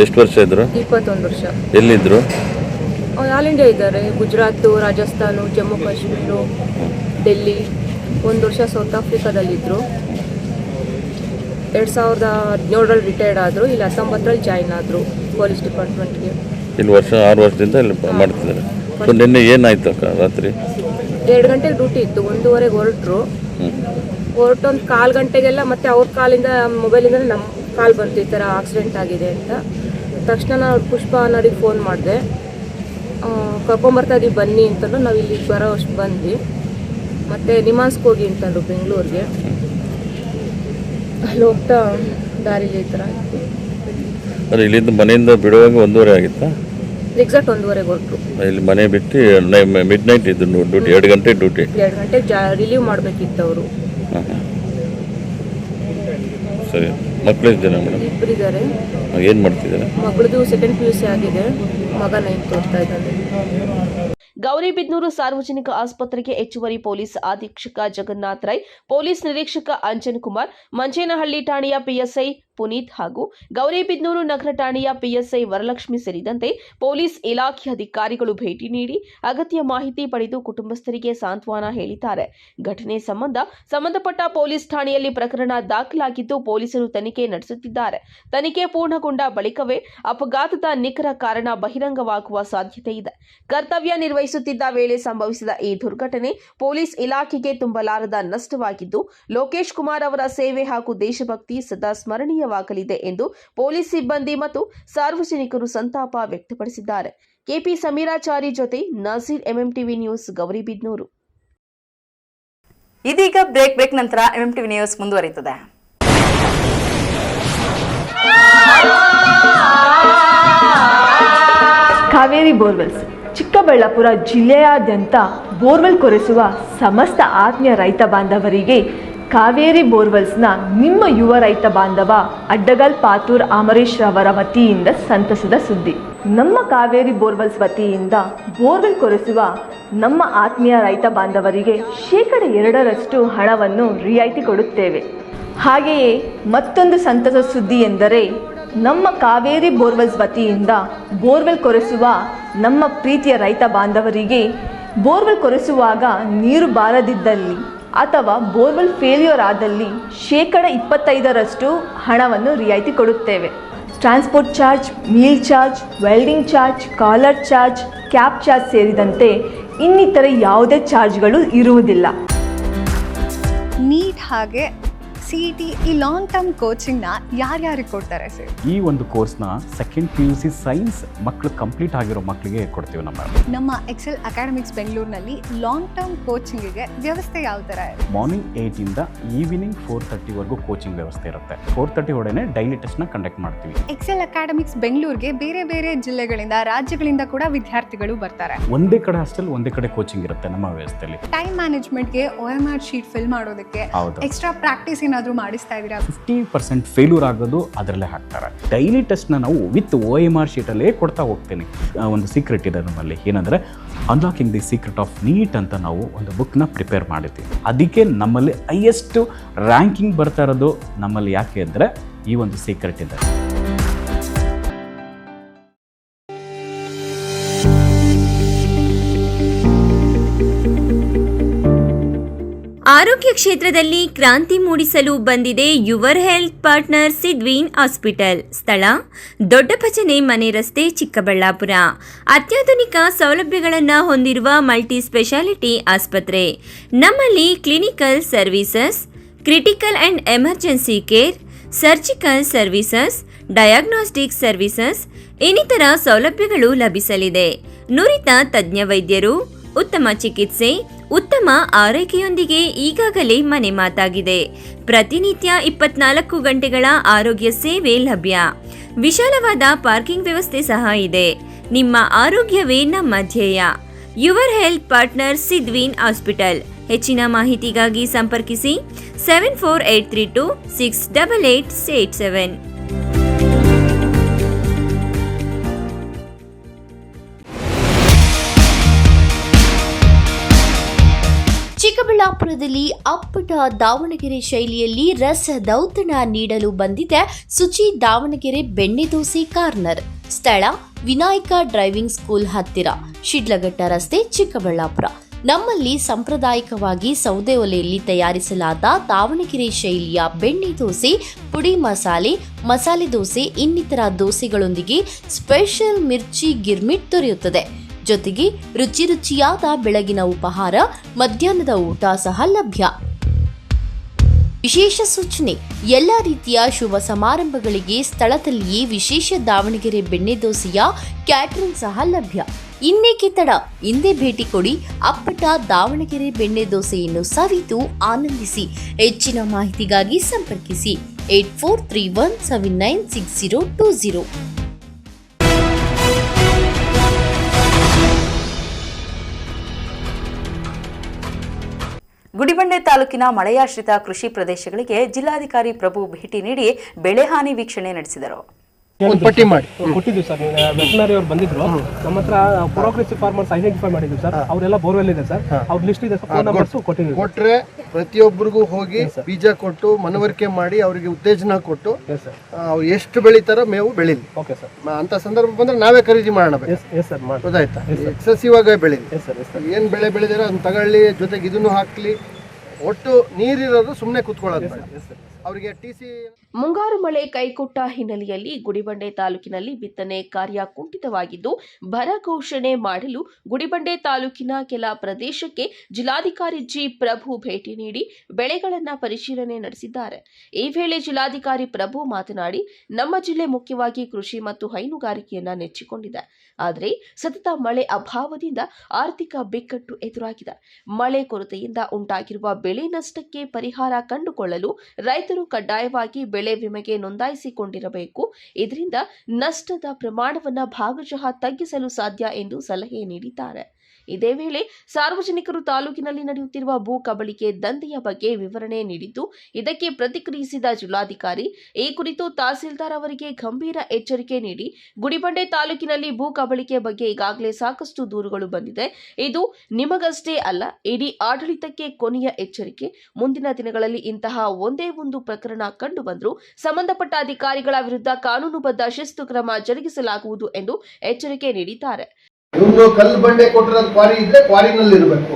ಎಷ್ಟು ವರ್ಷ ಇದ್ರು? 21 ವರ್ಷ. ಎಲ್ಲಿದ್ರು? ಆಲ್ ಇಂಡಿಯಾ ಇದ್ದಾರೆ. ಗುಜರಾತ್, ರಾಜಸ್ಥಾನ, ಜಮ್ಮು ಕಾಶ್ಮೀರ, ಡೆಲ್ಲಿ. 1 ವರ್ಷ ಸೌತ್ ಆಫ್ರಿಕಾದಲ್ಲಿದ್ದರು. 2017ರಲ್ಲಿ ರಿಟೈರ್ಡ್ ಆದರು. ಇಲ್ಲಿ 19ರಲ್ಲಿ ಜಾಯಿನ್ ಆದರು ಪೊಲೀಸ್ ಡಿಪಾರ್ಟ್ಮೆಂಟ್ಗೆ. ಇಲ್ಲಿ 6 ವರ್ಷದಿಂದ ಇಲ್ಲಿ ಮಾಡ್ತಿದ್ದಾರೆ. ನಿನ್ನೆ ಏನಾಯ್ತು ಅಕ್ಕ? ರಾತ್ರಿ 2 ಗಂಟೆಗೆ ಡ್ಯೂಟಿ ಇತ್ತು. 1:30ಗೆ ಹೊರಟರು. ಹೊರಟು ಒಂದು 1/4 ಗಂಟೆಗೆಲ್ಲ ಮತ್ತೆ ಅವ್ರ ಕಾಲಿಂದ, ಮೊಬೈಲಿಂದ ನಮ್ಮ ಕಾಲ್ ಬಂತು, ಈ ಥರ ಆಕ್ಸಿಡೆಂಟ್ ಆಗಿದೆ ಅಂತ. ತಕ್ಷಣ ನಾನು ಪುಷ್ಪ ಅನ್ನೋರಿಗೆ ಫೋನ್ ಮಾಡಿದೆ. ಕರ್ಕೊಂಬರ್ತಾ ಇದ್ದೀವಿ ಬನ್ನಿ ಅಂತಂದು ನಾವು ಇಲ್ಲಿಗೆ ಬರೋ ಅಷ್ಟು ಬಂದ್ವಿ. ಮತ್ತು ನಿಮ್ಹಾನ್ಸ್ಗೆ ಹೋಗಿ ಅಂತಂದ್ರು ಬೆಂಗಳೂರಿಗೆ. ಅಲ್ಲಿ ಹೋಗ್ತಾ ದಾರಿಲಿ ಈ ಥರ ಆಯಿತು. ಇಲ್ಲಿಂದ ಮನೆಯಿಂದ ಬಿಡುವಾಗ 1:30 ಆಗಿತ್ತಾ? ಎಕ್ಸಾಕ್ಟ್ 1:30ಗೆ ಹೊರಟರು. ಇಲ್ಲಿ ಮನೆ ಬಿಟ್ಟು ಮಿಡ್ ನೈಟ್ ಇದ್ದು ಡ್ಯೂಟಿ. 2 ಗಂಟೆ ಡ್ಯೂಟಿ. 2 ಗಂಟೆಗೆ ರಿಲೀವ್ ಮಾಡಬೇಕಿತ್ತು ಅವರು. ಸರಿ. ಮಕ್ಕಳು ಎಷ್ಟು ಜನ ಮೇಡಮ್? 2 ಇದ್ದಾರೆ. ಏನು ಮಾಡ್ತಿದ್ದಾರೆ? ಮಗಳದು 2nd PUC ಆಗಿದೆ, ಮಗ 9th ಓದ್ತಾ ಇದ್ದಾನೆ. ಗೌರಿಬಿದನೂರು ಸಾರ್ವಜನಿಕ ಆಸ್ಪತ್ರೆಗೆ ಹೆಚ್ಚುವರಿ ಪೊಲೀಸ್ ಅಧೀಕ್ಷಕ ಜಗನ್ನಾಥ್ ರೈ, ಪೊಲೀಸ್ ನಿರೀಕ್ಷಕ ಅಂಜನ್ ಕುಮಾರ್, ಮಂಚೇನಹಳ್ಳಿ ಠಾಣೆಯ PSI ಪುನೀತ್ ಹಾಗೂ ಗೌರಿಬಿದನೂರು ನಗರ ಠಾಣೆಯ PSI ವರಲಕ್ಷ್ಮಿ ಸೇರಿದಂತೆ ಪೊಲೀಸ್ ಇಲಾಖೆ ಅಧಿಕಾರಿಗಳು ಭೇಟಿ ನೀಡಿ ಅಗತ್ಯ ಮಾಹಿತಿ ಪಡೆದು ಕುಟುಂಬಸ್ಥರಿಗೆ ಸಾಂತ್ವನ ಹೇಳಿದ್ದಾರೆ. ಘಟನೆ ಸಂಬಂಧಪಟ್ಟ ಪೊಲೀಸ್ ಠಾಣೆಯಲ್ಲಿ ಪ್ರಕರಣ ದಾಖಲಾಗಿದ್ದು ಪೊಲೀಸರು ತನಿಖೆ ನಡೆಸುತ್ತಿದ್ದಾರೆ. ತನಿಖೆ ಪೂರ್ಣಗೊಂಡ ಬಳಿಕವೇ ಅಪಘಾತದ ನಿಖರ ಕಾರಣ ಬಹಿರಂಗವಾಗುವ ಸಾಧ್ಯತೆ ಇದೆ. ಕರ್ತವ್ಯ ನಿರ್ವಹಿಸುತ್ತಿದ್ದ ವೇಳೆ ಸಂಭವಿಸಿದ ಈ ದುರ್ಘಟನೆ ಪೊಲೀಸ್ ಇಲಾಖೆಗೆ ತುಂಬಲಾರದ ನಷ್ಟವಾಗಿದ್ದು ಲೋಕೇಶ್ ಕುಮಾರ್ ಅವರ ಸೇವೆ ಹಾಗೂ ದೇಶಭಕ್ತಿ ಸದಾ ಸ್ಮರಣೀಯವಾಗಲಿದೆ ಎಂದು ಪೊಲೀಸ್ ಸಿಬ್ಬಂದಿ ಮತ್ತು ಸಾರ್ವಜನಿಕರು ಸಂತಾಪ ವ್ಯಕ್ತಪಡಿಸಿದ್ದಾರೆ. ಕೆಪಿ ಸಮೀರಾಚಾರಿ ಜೊತೆ ನಜೀರ್, MMTV ನ್ಯೂಸ್, ಗೌರಿಬಿದನೂರು. ಇದೀಗ ಬ್ರೇಕ್ ನಂತರ MMTV ನ್ಯೂಸ್ ಮುಂದುವರಿಯುತ್ತದೆ. ಕಾವೇರಿ ಬೋರ್ವೆಲ್ಸ್ ಚಿಕ್ಕಬಳ್ಳಾಪುರ ಜಿಲ್ಲೆಯಾದ್ಯಂತ ಬೋರ್ವೆಲ್ ಕೊರೆಸುವ ಸಮಸ್ತ ಆತ್ಮೀಯ ರೈತ ಬಾಂಧವರಿಗೆ ಕಾವೇರಿ ಬೋರ್ವೆಲ್ಸ್ನ ನಿಮ್ಮ ಯುವ ರೈತ ಬಾಂಧವ ಅಡ್ಡಗಲ್ ಪಾತೂರ್ ಅಮರೀಶ್ ರವರ ವತಿಯಿಂದ ಸಂತಸದ ಸುದ್ದಿ. ನಮ್ಮ ಕಾವೇರಿ ಬೋರ್ವೆಲ್ಸ್ ವತಿಯಿಂದ ಬೋರ್ವೆಲ್ ಕೊರೆಸುವ ನಮ್ಮ ಆತ್ಮೀಯ ರೈತ ಬಾಂಧವರಿಗೆ 2% ಹಣವನ್ನು ರಿಯಾಯಿತಿ ಕೊಡುತ್ತೇವೆ. ಹಾಗೆಯೇ ಮತ್ತೊಂದು ಸಂತಸ ಸುದ್ದಿ ಎಂದರೆ ನಮ್ಮ ಕಾವೇರಿ ಬೋರ್ವೆಲ್ಸ್ ವತಿಯಿಂದ ಬೋರ್ವೆಲ್ ಕೊರೆಸುವ ನಮ್ಮ ಪ್ರೀತಿಯ ರೈತ ಬಾಂಧವರಿಗೆ ಬೋರ್ವೆಲ್ ಕೊರೆಸುವಾಗ ನೀರು ಬಾರದಿದ್ದಲ್ಲಿ ಅಥವಾ ಬೋರ್ವೆಲ್ ಫೇಲ್ಯೂರ್ ಆದಲ್ಲಿ 25% ಹಣವನ್ನು ರಿಯಾಯಿತಿ ಕೊಡುತ್ತೇವೆ. Transport charge, meal charge, welding charge, collar charge, cab charge ಸೇರಿದಂತೆ ಇನ್ನಿತರ ಯಾವುದೇ ಚಾರ್ಜ್ಗಳು ಇರುವುದಿಲ್ಲ. ನೀಟ್ ಹಾಗೆ CET ಈ ಲಾಂಗ್ ಟರ್ಮ್ ಕೋಚಿಂಗ್ನ ಯಾರ್ಯಾರಿಗೆ ಕೊಡ್ತಾರೆ ಸರ್? ಈ ಒಂದು ಕೋರ್ಸ್ನ ಸೆಕೆಂಡ್ PUC ಸೈನ್ಸ್ ಮಕ್ಕಳು ಕಂಪ್ಲೀಟ್ ಆಗಿರೋ ಮಕ್ಕಳಿಗೆ ಕೊಡ್ತೀವಿ. ನಮ್ಮ ಎಕ್ಸೆಲ್ ಅಕಾಡೆಮಿಕ್ಸ್ ಬೆಂಗಳೂರಿನಲ್ಲಿ ಲಾಂಗ್ ಟರ್ಮ್ ಕೋಚಿಂಗಿಗೆ ವ್ಯವಸ್ಥೆ ಯಾವ ಥರ ಇದೆ? ಮಾರ್ನಿಂಗ್ 8 ಇಂದ ಈವ್ನಿಂಗ್ 4:30ವರೆಗೂ ಕೋಚಿಂಗ್ ವ್ಯವಸ್ಥೆ ಇರುತ್ತೆ. 4:30 ಒಳಗಡೆ ಡೈಲಿ ಟೆಸ್ಟ್ನ ಕಂಡಕ್ಟ್ ಮಾಡ್ತೀವಿ. ಎಕ್ಸೆಲ್ ಅಕಾಡೆಮಿಕ್ಸ್ ಬೆಂಗಳೂರಿಗೆ ಬೇರೆ ಬೇರೆ ಜಿಲ್ಲೆಗಳಿಂದ, ರಾಜ್ಯಗಳಿಂದ ಕೂಡ ವಿದ್ಯಾರ್ಥಿಗಳು ಬರ್ತಾರೆ. ಒಂದೇ ಕಡೆ ಹಾಸ್ಟೆಲ್, ಒಂದೇ ಕಡೆ ಕೋಚಿಂಗ್ ಇರುತ್ತೆ ನಮ್ಮ ವ್ಯವಸ್ಥೆಯಲ್ಲಿ. ಟೈಮ್ ಮ್ಯಾನೇಜ್ಮೆಂಟ್ಗೆ OMR ಶೀಟ್ ಫಿಲ್ ಮಾಡೋದಕ್ಕೆ ಎಕ್ಸ್ಟ್ರಾ ಪ್ರಾಕ್ಟೀಸ್ ಏನಾದರೂ ಮಾಡಿಸ್ತಾ ಇದ್ದೀರಾ? 50% ಫೇಲ್ಯೂರ್ ಆಗೋದು ಅದರಲ್ಲೇ ಹಾಕ್ತಾರೆ. ಡೈಲಿ ಟೆಸ್ಟ್ನ ನಾವು ವಿತ್ OMR ಶೀಟಲ್ಲೇ ಕೊಡ್ತಾ ಹೋಗ್ತೀನಿ. ಒಂದು ಸೀಕ್ರೆಟ್ ಇದೆ ನಮ್ಮಲ್ಲಿ, ಏನಂದರೆ unlocking the secret of NEET ಅಂತ ನಾವು ಒಂದು ಬುಕ್ನ ಪ್ರಿಪೇರ್ ಮಾಡಿದ್ದೀವಿ. ಅದಕ್ಕೆ ನಮ್ಮಲ್ಲಿ ಹೈಯೆಸ್ಟ್ ರ್ಯಾಂಕಿಂಗ್ ಬರ್ತಾ ಇರೋದು ನಮ್ಮಲ್ಲಿ. ಯಾಕೆ ಅಂದರೆ ಈ ಒಂದು ಸೀಕ್ರೆಟ್ ಇದೆ. ಆರೋಗ್ಯ ಕ್ಷೇತ್ರದಲ್ಲಿ ಕ್ರಾಂತಿ ಮೂಡಿಸಲು ಬಂದಿದೆ your health partner Sidveen hospital. ಸ್ಥಳ ದೊಡ್ಡಭಜನೆ ಮನೆ ರಸ್ತೆ, ಚಿಕ್ಕಬಳ್ಳಾಪುರ. ಅತ್ಯಾಧುನಿಕ ಸೌಲಭ್ಯಗಳನ್ನು ಹೊಂದಿರುವ ಮಲ್ಟಿ ಸ್ಪೆಷಾಲಿಟಿ ಆಸ್ಪತ್ರೆ. ನಮ್ಮಲ್ಲಿ clinical services, critical and emergency care, surgical services, diagnostic services ಇನ್ನಿತರ ಸೌಲಭ್ಯಗಳು ಲಭಿಸಲಿದೆ. ನುರಿತ ತಜ್ಞ ವೈದ್ಯರು, ಉತ್ತಮ ಚಿಕಿತ್ಸೆ, ಉತ್ತಮ ಆರೈಕೆಯೊಂದಿಗೆ ಈಗಾಗಲೇ ಮನೆ ಮಾತಾಗಿದೆ. ಪ್ರತಿನಿತ್ಯ 24 ಗಂಟೆಗಳ ಆರೋಗ್ಯ ಸೇವೆ ಲಭ್ಯ. ವಿಶಾಲವಾದ ಪಾರ್ಕಿಂಗ್ ವ್ಯವಸ್ಥೆ ಸಹ ಇದೆ. ನಿಮ್ಮ ಆರೋಗ್ಯವೇ ನಮ್ಮ ಧ್ಯೇಯ. Your health partner Sidveen hospital. ಹೆಚ್ಚಿನ ಮಾಹಿತಿಗಾಗಿ ಸಂಪರ್ಕಿಸಿ 74832 68887. ಚಿಕ್ಕಬಳ್ಳಾಪುರದಲ್ಲಿ ಅಪ್ಪಟ ದಾವಣಗೆರೆ ಶೈಲಿಯಲ್ಲಿ ರಸದೌತಣ ನೀಡಲು ಬಂದಿದೆ ಸುಚಿ ದಾವಣಗೆರೆ ಬೆಣ್ಣೆ ದೋಸೆ ಕಾರ್ನರ್. ಸ್ಥಳ ವಿನಾಯಕ ಡ್ರೈವಿಂಗ್ ಸ್ಕೂಲ್ ಹತ್ತಿರ, ಶಿಡ್ಲಘಟ್ಟ ರಸ್ತೆ, ಚಿಕ್ಕಬಳ್ಳಾಪುರ. ನಮ್ಮಲ್ಲಿ ಸಾಂಪ್ರದಾಯಿಕವಾಗಿ ಸೌದೆ ಒಲೆಯಲ್ಲಿ ತಯಾರಿಸಲಾದ ದಾವಣಗೆರೆ ಶೈಲಿಯ ಬೆಣ್ಣೆ ದೋಸೆ, ಪುಡಿ ಮಸಾಲೆ, ಮಸಾಲೆ ದೋಸೆ ಇನ್ನಿತರ ದೋಸೆಗಳೊಂದಿಗೆ ಸ್ಪೆಷಲ್ ಮಿರ್ಚಿ ಗಿರ್ಮಿಟ್ ದೊರೆಯುತ್ತದೆ. ಜೊತೆಗೆ ರುಚಿ ರುಚಿಯಾದ ಬೆಳಗಿನ ಉಪಹಾರ, ಮಧ್ಯಾಹ್ನದ ಊಟ ಸಹ ಲಭ್ಯ. ವಿಶೇಷ ಸೂಚನೆ: ಎಲ್ಲ ರೀತಿಯ ಶುಭ ಸಮಾರಂಭಗಳಿಗೆ ಸ್ಥಳದಲ್ಲಿಯೇ ವಿಶೇಷ ದಾವಣಗೆರೆ ಬೆಣ್ಣೆ ದೋಸೆಯ ಕ್ಯಾಟರಿಂಗ್ ಸಹ ಲಭ್ಯ. ಇನ್ನೇಕೆ ತಡ, ಹಿಂದೆ ಭೇಟಿ ಕೊಡಿ. ಅಪ್ಪಟ ದಾವಣಗೆರೆ ಬೆಣ್ಣೆ ದೋಸೆಯನ್ನು ಸವಿದು ಆನಂದಿಸಿ. ಹೆಚ್ಚಿನ ಮಾಹಿತಿಗಾಗಿ ಸಂಪರ್ಕಿಸಿ 8431796020. ಗುಡಿಬಂಡೆ ತಾಲೂಕಿನ ಮಳೆಯಾಶ್ರಿತ ಕೃಷಿ ಪ್ರದೇಶಗಳಿಗೆ ಜಿಲ್ಲಾಧಿಕಾರಿ ಪ್ರಭು ಭೇಟಿ ನೀಡಿ ಬೆಳೆ ಹಾನಿ ವೀಕ್ಷಣೆ ನಡೆಸಿದರು. ಒಂದು ಪಟ್ಟಿ ಮಾಡಿ ಕೊಟ್ಟಿದ್ದೀವಿ ಸರ್. ವೆಟನರಿ ಅವ್ರು ಬಂದಿದ್ರು, ನಮ್ಮ ಹತ್ರ ಪ್ರೋಗ್ರೆಸಿವ್ ಫಾರ್ಮರ್ಸ್ ಐಡೆಂಟಿಫೈ ಮಾಡಿದ್ವಿ ಸರ್. ಅವರೆಲ್ಲ ಬೋರ್ವೆಲ್ ಇದೆ ಸರ್, ಅವ್ರ ಲಿಸ್ಟ್ ಇದೆ, ಫೋನ್ ನಂಬರ್ಸ್ ಕೊಟ್ಟಿದ್ದೀವಿ. ಕೊಟ್ರೆ ಪ್ರತಿಯೊಬ್ಬರಿಗೂ ಹೋಗಿ ಬೀಜ ಕೊಟ್ಟು ಮನವರಿಕೆ ಮಾಡಿ ಅವರಿಗೆ ಉತ್ತೇಜನ ಕೊಟ್ಟು ಅವ್ರು ಎಷ್ಟು ಬೆಳಿತಾರೋ ಮೇವು ಬೆಳೀಲಿ. Okay sir. ಅಂತ ಸಂದರ್ಭ ಬಂದ್ರೆ ನಾವೇ ಖರೀದಿ ಮಾಡೋಣ. ಗೊತ್ತಾಯ್ತಾ? ಎಕ್ಸೆಸಿವ್ ಆಗಿ ಬೆಳೀಲಿ. ಏನ್ ಬೆಳೆ ಬೆಳೆದಿರೋ ಅದನ್ನ ತಗೊಳ್ಳಿ, ಜೊತೆಗೆ ಇದನ್ನು ಹಾಕ್ಲಿ. ಒಟ್ಟು ನೀರಿರೋದು ಸುಮ್ಮನೆ ಕೂತ್ಕೊಳ್ಳೋದು ಅವರಿಗೆ. TC ಮುಂಗಾರು ಮಳೆ ಕೈಕೊಟ್ಟ ಹಿನ್ನೆಲೆಯಲ್ಲಿ ಗುಡಿಬಂಡೆ ತಾಲೂಕಿನಲ್ಲಿ ಬಿತ್ತನೆ ಕಾರ್ಯ ಕುಂಠಿತವಾಗಿದ್ದು, ಬರ ಘೋಷಣೆ ಮಾಡಲು ಗುಡಿಬಂಡೆ ತಾಲೂಕಿನ ಕೆಲ ಪ್ರದೇಶಕ್ಕೆ ಜಿಲ್ಲಾಧಿಕಾರಿ ಜಿ ಪ್ರಭು ಭೇಟಿ ನೀಡಿ ಬೆಳೆಗಳನ್ನು ಪರಿಶೀಲನೆ ನಡೆಸಿದ್ದಾರೆ. ಈ ವೇಳೆ ಜಿಲ್ಲಾಧಿಕಾರಿ ಪ್ರಭು ಮಾತನಾಡಿ, ನಮ್ಮ ಜಿಲ್ಲೆ ಮುಖ್ಯವಾಗಿ ಕೃಷಿ ಮತ್ತು ಹೈನುಗಾರಿಕೆಯನ್ನ ನೆಚ್ಚಿಕೊಂಡಿದೆ. ಆದರೆ ಸತತ ಮಳೆ ಅಭಾವದಿಂದ ಆರ್ಥಿಕ ಬಿಕ್ಕಟ್ಟು ಎದುರಾಗಿದೆ. ಮಳೆ ಕೊರತೆಯಿಂದ ಉಂಟಾಗಿರುವ ಬೆಳೆ ನಷ್ಟಕ್ಕೆ ಪರಿಹಾರ ಕಂಡುಕೊಳ್ಳಲು ರೈತರು ಕಡ್ಡಾಯವಾಗಿ ಬೆಳೆ ಬೆಳೆ ವಿಮೆಗೆ ನೋಂದಾಯಿಸಿಕೊಂಡಿರಬೇಕು. ಇದರಿಂದ ನಷ್ಟದ ಪ್ರಮಾಣವನ್ನು ಭಾಗಶಃ ತಗ್ಗಿಸಲು ಸಾಧ್ಯ ಎಂದು ಸಲಹೆ ನೀಡಿದ್ದಾರೆ. ಇದೇ ವೇಳೆ ಸಾರ್ವಜನಿಕರು ತಾಲೂಕಿನಲ್ಲಿ ನಡೆಯುತ್ತಿರುವ ಭೂ ಕಬಳಿಕೆ ದಂಧೆಯ ಬಗ್ಗೆ ವಿವರಣೆ ನೀಡಿದ್ದು, ಇದಕ್ಕೆ ಪ್ರತಿಕ್ರಿಯಿಸಿದ ಜಿಲ್ಲಾಧಿಕಾರಿ ಈ ಕುರಿತು ತಹಸೀಲ್ದಾರ್ ಅವರಿಗೆ ಗಂಭೀರ ಎಚ್ಚರಿಕೆ ನೀಡಿ, ಗುಡಿಬಂಡೆ ತಾಲೂಕಿನಲ್ಲಿ ಭೂ ಕಬಳಿಕೆ ಬಗ್ಗೆ ಈಗಾಗಲೇ ಸಾಕಷ್ಟು ದೂರುಗಳು ಬಂದಿದೆ. ಇದು ನಿಮಗಷ್ಟೇ ಅಲ್ಲ, ಇಡೀ ಆಡಳಿತಕ್ಕೆ ಕೊನೆಯ ಎಚ್ಚರಿಕೆ. ಮುಂದಿನ ದಿನಗಳಲ್ಲಿ ಇಂತಹ ಒಂದೇ ಒಂದು ಪ್ರಕರಣ ಕಂಡು ಬಂದರೂ ಸಂಬಂಧಪಟ್ಟ ಅಧಿಕಾರಿಗಳ ವಿರುದ್ಧ ಕಾನೂನುಬದ್ಧ ಶಿಸ್ತು ಕ್ರಮ ಜರುಗಿಸಲಾಗುವುದು ಎಂದು ಎಚ್ಚರಿಕೆ ನೀಡಿದ್ದಾರೆ. ಇವ್ನು ಕಲ್ಲು ಬಂಡೆ ಕೊಟ್ಟಿರೋದು ಕ್ವಾರಿ ಇದ್ರೆ ಕ್ವಾರಿನಲ್ಲಿ ಇರಬೇಕು.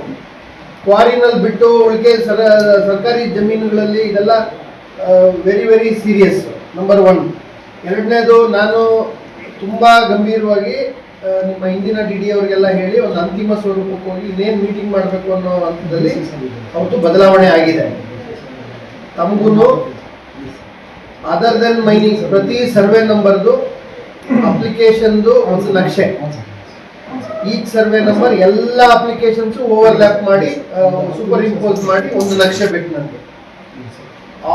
ಕ್ವಾರಿನಲ್ಲಿ ಬಿಟ್ಟು ಉಳಿಕೆ ಸರ್ಕಾರಿ ಜಮೀನುಗಳಲ್ಲಿ ಇದೆಲ್ಲ ವೆರಿ ವೆರಿ ಸೀರಿಯಸ್. ನಂಬರ್ 1. ಎರಡನೇದು, ನಾನು ತುಂಬಾ ಗಂಭೀರವಾಗಿ ನಿಮ್ಮ ಹಿಂದಿನ DD ಅವರಿಗೆಲ್ಲ ಹೇಳಿ ಒಂದು ಅಂತಿಮ ಸ್ವರೂಪಕ್ಕೆ ಹೋಗಿ ಇನ್ನೇನು ಮೀಟಿಂಗ್ ಮಾಡಬೇಕು ಅನ್ನೋ ಹಂತದಲ್ಲಿ ಅವತ್ತು ಬದಲಾವಣೆ ಆಗಿದೆ. ತಮಗೂ ಅದರ್ ದೆನ್ ಮೈನಿಂಗ್ ಪ್ರತಿ ಸರ್ವೆ ನಂಬರ್ದು ಅಪ್ಲಿಕೇಶನ್ದು ಒಂದು ನಕ್ಷೆ, ಈಚ್ ಸರ್ವೆ ನಂಬರ್ ಎಲ್ಲ ಅಪ್ಲಿಕೇಶನ್ಸ್ ಓವರ್ಲ್ಯಾಪ್ ಮಾಡಿ ಸೂಪರ್ ಇಂಪೋಸ್ ಮಾಡಿ ಒಂದು ನಕ್ಷೆ ಬೇಕು ನನಗೆ.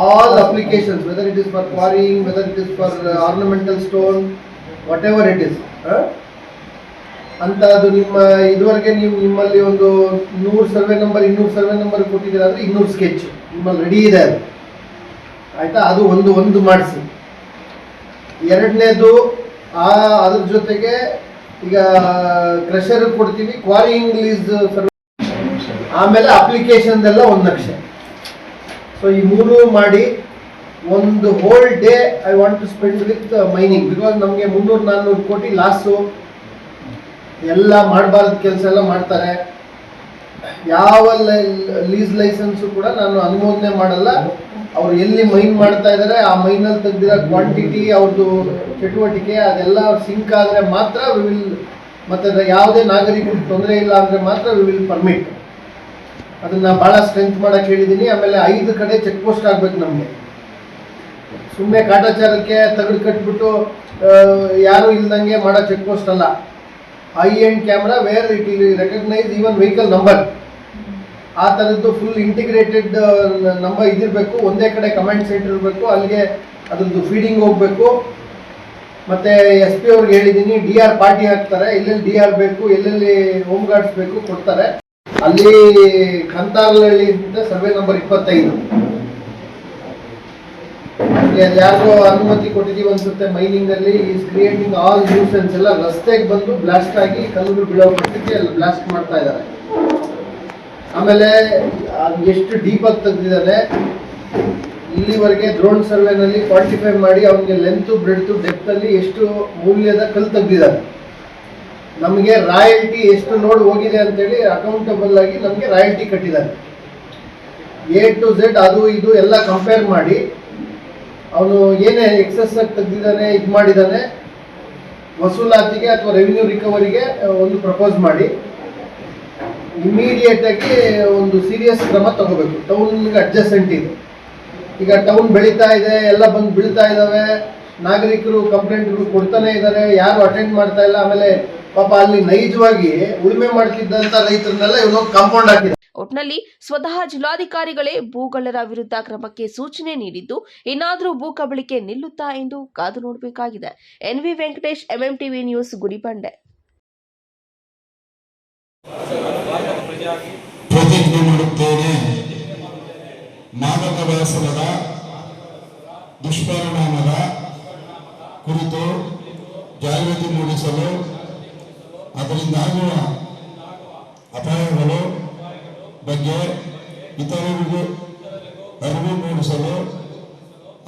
All applications, whether it is for quarrying, whether it is for ornamental stone, what ever it is ಅಂತ. ಅದು ನಿಮ್ಮ ಇದುವರೆಗೆ ನಿಮ್ಮಲ್ಲಿ ಒಂದು 100 ಸರ್ವೆ ನಂಬರ್ 200 ಸರ್ವೆ ನಂಬರ್ ಕೊಟ್ಟಿದ್ದೀರ ಅಂದರೆ 200 ಸ್ಕೆಚ್ ನಿಮ್ಮಲ್ಲಿ ರೆಡಿ ಇದೆ ಅದು, ಆಯ್ತಾ? ಅದು ಒಂದು ಮಾಡಿಸಿ. ಎರಡನೇದು, ಅದ್ರ ಜೊತೆಗೆ ಈಗ ಕ್ರಷರ್ ಕೊಡ್ತೀವಿ, ಕ್ವಾರಿಂಗ್ ಲೀಸ್, ಆಮೇಲೆ ಅಪ್ಲಿಕೇಶನ್ ಎಲ್ಲ ಒಂದು ನಕ್ಷೆ. ಸೊ ಈ 3 ಮಾಡಿ ಒಂದು whole day I want to spend with mining. Because ನಮಗೆ 300-400 ಕೋಟಿ ಲಾಸು, ಎಲ್ಲ ಮಾಡಬಾರ್ದು ಕೆಲಸ ಎಲ್ಲ ಮಾಡ್ತಾರೆ. ಯಾವ ಲೀಸ್ ಲೈಸೆನ್ಸು ಕೂಡ ನಾನು ಅನುಮೋದನೆ ಮಾಡಲ್ಲ. ಅವ್ರು ಎಲ್ಲಿ ಮೈನ್ ಮಾಡ್ತಾ ಇದ್ದಾರೆ ಆ ಮೈನಲ್ಲಿ ತೆಗೆದಿರೋ ಕ್ವಾಂಟಿಟಿ, ಅವ್ರದ್ದು ಚಟುವಟಿಕೆ ಅದೆಲ್ಲ ಸಿಂಕ್ ಆದರೆ ಮಾತ್ರ ವಿ ವಿಲ್, ಮತ್ತು ಯಾವುದೇ ನಾಗರಿಕರಿಗೆ ತೊಂದರೆ ಇಲ್ಲ ಅಂದರೆ ಮಾತ್ರ ವಿ ವಿಲ್ ಪರ್ಮಿಟ್. ಅದನ್ನು ಭಾಳ ಸ್ಟ್ರೆಂತ್ ಮಾಡೋಕ್ಕೆ ಹೇಳಿದ್ದೀನಿ. ಆಮೇಲೆ 5 ಕಡೆ ಚೆಕ್ ಪೋಸ್ಟ್ ಆಗಬೇಕು ನಮಗೆ. ಸುಮ್ಮನೆ ಕಾಟಾಚಾರಕ್ಕೆ ತಗಡು ಕಟ್ಬಿಟ್ಟು ಯಾರು ಇಲ್ದಂಗೆ ಮಾಡೋ ಚೆಕ್ ಪೋಸ್ಟ್ ಅಲ್ಲ. High end camera where it will recognise even vehicle number, ಆ ಥರದ್ದು ಫುಲ್ ಇಂಟಿಗ್ರೇಟೆಡ್ ನಂಬರ್ ಇದಿರಬೇಕು. ಒಂದೇ ಕಡೆ ಕಮಾಂಡ್ ಸೆಂಟರ್ ಇರಬೇಕು, ಅಲ್ಲಿಗೆ ಅದ್ರದ್ದು ಫೀಡಿಂಗ್ ಹೋಗಬೇಕು. ಮತ್ತು SP ಅವ್ರಿಗೆ ಹೇಳಿದ್ದೀನಿ, DR ಪಾರ್ಟಿ ಹಾಕ್ತಾರೆ, ಎಲ್ಲೆಲ್ಲಿ DR ಬೇಕು, ಎಲ್ಲೆಲ್ಲಿ ಹೋಮ್ ಗಾರ್ಡ್ಸ್ ಬೇಕು ಕೊಡ್ತಾರೆ. ಅಲ್ಲಿ ಕಂತಾರಹಳ್ಳಿ ಸರ್ವೆ ನಂಬರ್ 25 ಯಾರಿಗೋ ಅನುಮತಿ ಕೊಟ್ಟಿದ್ದೀವಿ ಅನ್ಸುತ್ತೆ ಮೈನಿಂಗಲ್ಲಿ. Is creating all nuisance. ಎಲ್ಲ ರಸ್ತೆಗೆ ಬಂದು ಬ್ಲಾಸ್ಟ್ ಆಗಿ ಕಲ್ಲುಗಳು ಬೀಳೋ ಮಟ್ಟಕ್ಕೆ ಎಲ್ಲ ಬ್ಲಾಸ್ಟ್ ಮಾಡ್ತಾ ಇದ್ದಾರೆ. ಆಮೇಲೆ ಎಷ್ಟು ಡೀಪಾಗಿ ತೆಗೆದಿದ್ದಾರೆ ಇಲ್ಲಿವರೆಗೆ ಡ್ರೋನ್ ಸರ್ವೆನಲ್ಲಿ ಕ್ವಾಂಟಿಫೈ ಮಾಡಿ ಅವನಿಗೆ ಲೆಂತು ಬ್ರೆಡ್ತು ಡೆಪ್ತಲ್ಲಿ ಎಷ್ಟು ಮೂಲ್ಯದ ಕಲ್ಲು ತೆಗೆದಿದ್ದಾರೆ. ನಮಗೆ ರಾಯಲ್ಟಿ ಎಷ್ಟು ಲೋಡ್ ಹೋಗಿದೆ ಅಂತೇಳಿ ಅಕೌಂಟಬಲ್ ಆಗಿ ನಮಗೆ ರಾಯಲ್ಟಿ ಕಟ್ಟಿದ್ದಾರೆ. A to Z ಅದು ಇದು ಎಲ್ಲ ಕಂಪೇರ್ ಮಾಡಿ ಅವನು ಏನೇ ಎಕ್ಸಸ್ ಆಗಿ ತೆಗೆದಿದ್ದಾನೆ, ಇದು ಮಾಡಿದ್ದಾನೆ, ವಸೂಲಾತಿಗೆ ಅಥವಾ ರೆವಿನ್ಯೂ ರಿಕವರಿಗೆ ಒಂದು ಪ್ರಪೋಸ್ ಮಾಡಿ ಇಮಿಡಿಯೇಟ್ ಆಗಿ ಒಂದು ಸೀರಿಯಸ್ ಕ್ರಮ ತಗೋಬೇಕು. ಟೌನ್ಗೆ ಅಡ್ಜಸೆಂಟ್ ಇದೆ, ಈಗ ಟೌನ್ ಬೆಳೀತಾ ಇದೆ, ಎಲ್ಲ ಬಂದು ಬೀಳ್ತಾ ಇದ್ದಾವೆ, ನಾಗರಿಕರು ಕಂಪ್ಲೇಂಟ್ಗಳು ಕೊಡ್ತಾನೆ ಇದ್ದಾರೆ, ಯಾರು ಅಟೆಂಡ್ ಮಾಡ್ತಾ ಇಲ್ಲ. ಆಮೇಲೆ ಪಾಪ ಅಲ್ಲಿ ನೈಜವಾಗಿ ಉಳುಮೆ ಮಾಡ್ತಿದ್ದಂಥ ರೈತರನ್ನೆಲ್ಲ ಇವನು ಕಾಂಪೌಂಡ್ ಹಾಕಿದ್ದಾರೆ. ಒಟ್ನಲ್ಲಿ ಸ್ವತಃ ಜಿಲ್ಲಾಧಿಕಾರಿಗಳೇ ಭೂಗಳ್ಳರ ವಿರುದ್ಧ ಕ್ರಮಕ್ಕೆ ಸೂಚನೆ ನೀಡಿದ್ದು, ಇನ್ನಾದರೂ ಭೂ ಕಬಳಿಕೆ ನಿಲ್ಲುತ್ತಾ ಎಂದು ಕಾದು ನೋಡಬೇಕಾಗಿದೆ. NV Venkatesh, MMTV news, Gudibande. ಪ್ರತಿಜ್ಞೆ ಮಾಡುತ್ತೇನೆ, ಮಾದಕ ವ್ಯಸನದ ದುಷ್ಪರಿಣಾಮದ ಕುರಿತು ಜಾಗೃತಿ ಮೂಡಿಸಲು, ಅದರಿಂದಾಗುವ ಅಪಾಯಗಳು ಬಗ್ಗೆ ಇತರರಿಗೂ ಅರಿವು ಮೂಡಿಸಲು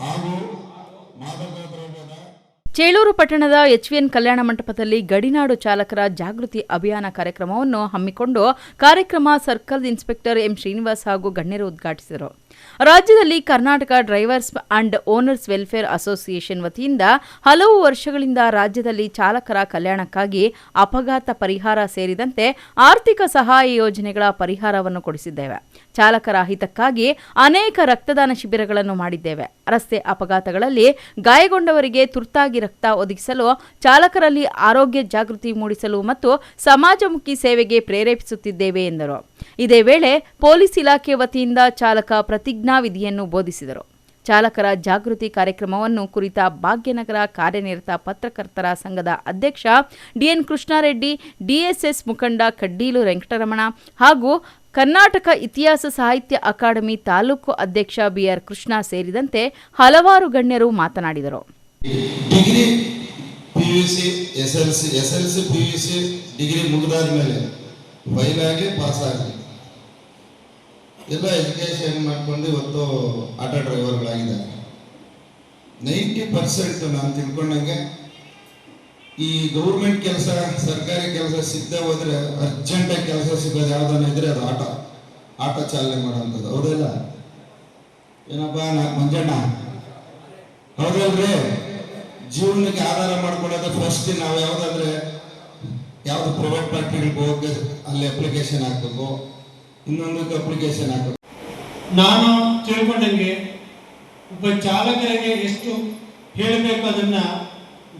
ಹಾಗೂ ಮಾದಕ ದ್ರವ್ಯದ ಚೇಳೂರು ಪಟ್ಟಣದ HVN ಕಲ್ಯಾಣ ಮಂಟಪದಲ್ಲಿ ಗಡಿನಾಡು ಚಾಲಕರ ಜಾಗೃತಿ ಅಭಿಯಾನ ಕಾರ್ಯಕ್ರಮವನ್ನು ಹಮ್ಮಿಕೊಂಡು ಕಾರ್ಯಕ್ರಮ ಸರ್ಕಲ್ ಇನ್ಸ್ಪೆಕ್ಟರ್ M. ಶ್ರೀನಿವಾಸ್ ಹಾಗೂ ಗಣ್ಯರು ಉದ್ಘಾಟಿಸಿದರು. ರಾಜ್ಯದಲ್ಲಿ Karnataka drivers and owners welfare association ವತಿಯಿಂದ ಹಲವು ವರ್ಷಗಳಿಂದ ರಾಜ್ಯದಲ್ಲಿ ಚಾಲಕರ ಕಲ್ಯಾಣಕ್ಕಾಗಿ ಅಪಘಾತ ಪರಿಹಾರ ಸೇರಿದಂತೆ ಆರ್ಥಿಕ ಸಹಾಯ ಯೋಜನೆಗಳ ಪರಿಹಾರವನ್ನು ಕೊಡಿಸಿದ್ದೇವೆ. ಚಾಲಕರ ಹಿತಕ್ಕಾಗಿ ಅನೇಕ ರಕ್ತದಾನ ಶಿಬಿರಗಳನ್ನು ಮಾಡಿದ್ದೇವೆ. ರಸ್ತೆ ಅಪಘಾತಗಳಲ್ಲಿ ಗಾಯಗೊಂಡವರಿಗೆ ತುರ್ತಾಗಿ ರಕ್ತ ಒದಗಿಸಲು, ಚಾಲಕರಲ್ಲಿ ಆರೋಗ್ಯ ಜಾಗೃತಿ ಮೂಡಿಸಲು ಮತ್ತು ಸಮಾಜಮುಖಿ ಸೇವೆಗೆ ಪ್ರೇರೇಪಿಸುತ್ತಿದ್ದೇವೆ ಎಂದರು. ಇದೇ ವೇಳೆ ಪೊಲೀಸ್ ಇಲಾಖೆ ವತಿಯಿಂದ ಚಾಲಕ ಪ್ರತಿಜ್ಞಾ ವಿಧಿಯನ್ನು ಬೋಧಿಸಿದರು. ಚಾಲಕರ ಜಾಗೃತಿ ಕಾರ್ಯಕ್ರಮವನ್ನು ಕುರಿತ ಭಾಗ್ಯನಗರ ಕಾರ್ಯನಿರತ ಪತ್ರಕರ್ತರ ಸಂಘದ ಅಧ್ಯಕ್ಷ ಡಿಎನ್ ಕೃಷ್ಣಾರೆಡ್ಡಿ, ಡಿಎಸ್ಎಸ್ ಮುಖಂಡ ಕಡ್ಡೀಲು ವೆಂಕಟರಮಣ ಹಾಗೂ ಕರ್ನಾಟಕ ಇತಿಹಾಸ ಸಾಹಿತ್ಯ ಅಕಾಡೆಮಿ ತಾಲೂಕು ಅಧ್ಯಕ್ಷ ಬಿಆರ್ ಕೃಷ್ಣ ಸೇರಿದಂತೆ ಹಲವಾರು ಗಣ್ಯರು ಮಾತನಾಡಿದರು. Degree PUC SLC PUC degree ಮುಗಿದಾದ ಮೇಲೆ ಫೈಲ್ ಆಗಿ ಪಾಸ್ ಆಗಲಿ ಎಲ್ಲ ಎಜುಕೇಶನ್ ಮಾಡ್ಕೊಂಡು ಇವತ್ತು ಆಟೋ ಡ್ರೈವರ್ಗಳಾಗಿದ್ದಾರೆ. 90% ನಾನು ತಿಳ್ಕೊಂಡಂಗೆ ಈ ಗೌರ್ಮೆಂಟ್ ಕೆಲಸ, ಸರ್ಕಾರಿ ಕೆಲಸ ಸಿಗದೆ ಹೋದ್ರೆ ಅರ್ಜೆಂಟಾಗಿ ಕೆಲಸ ಸಿಗೋದು ಯಾವ್ದಾನ ಇದ್ರೆ ಅದು ಆಟೋ ಚಾಲನೆ ಮಾಡೋವಂಥದ್ದು. ಹೌದಲ್ಲ ಏನಪ್ಪ ಮಂಜಣ್ಣ? ಹೌದಲ್ರಿ? ಜೀವನಕ್ಕೆ ಆಧಾರ ಮಾಡ್ಕೊಳ್ಳೋದು ಫಸ್ಟ್ ನಾವು ಯಾವ್ದಂದ್ರೆ ಯಾವ್ದು ಪ್ರೈವೇಟ್ ಫ್ಯಾಕ್ಟ್ರಿಗಳಿಗೆ ಹೋಗಿ ಅಲ್ಲಿ ಅಪ್ಲಿಕೇಶನ್ ಹಾಕಬೇಕು, ಇನ್ನೊಂದಕ್ಕೆ ಅಪ್ಲಿಕೇಶನ್ ಹಾಕಬೇಕು. ನಾನು ತಿಳ್ಕೊಂಡಂಗೆ ಒಬ್ಬ ಚಾಲಕರಿಗೆ ಎಷ್ಟು ಹೇಳಬೇಕು ಅದನ್ನ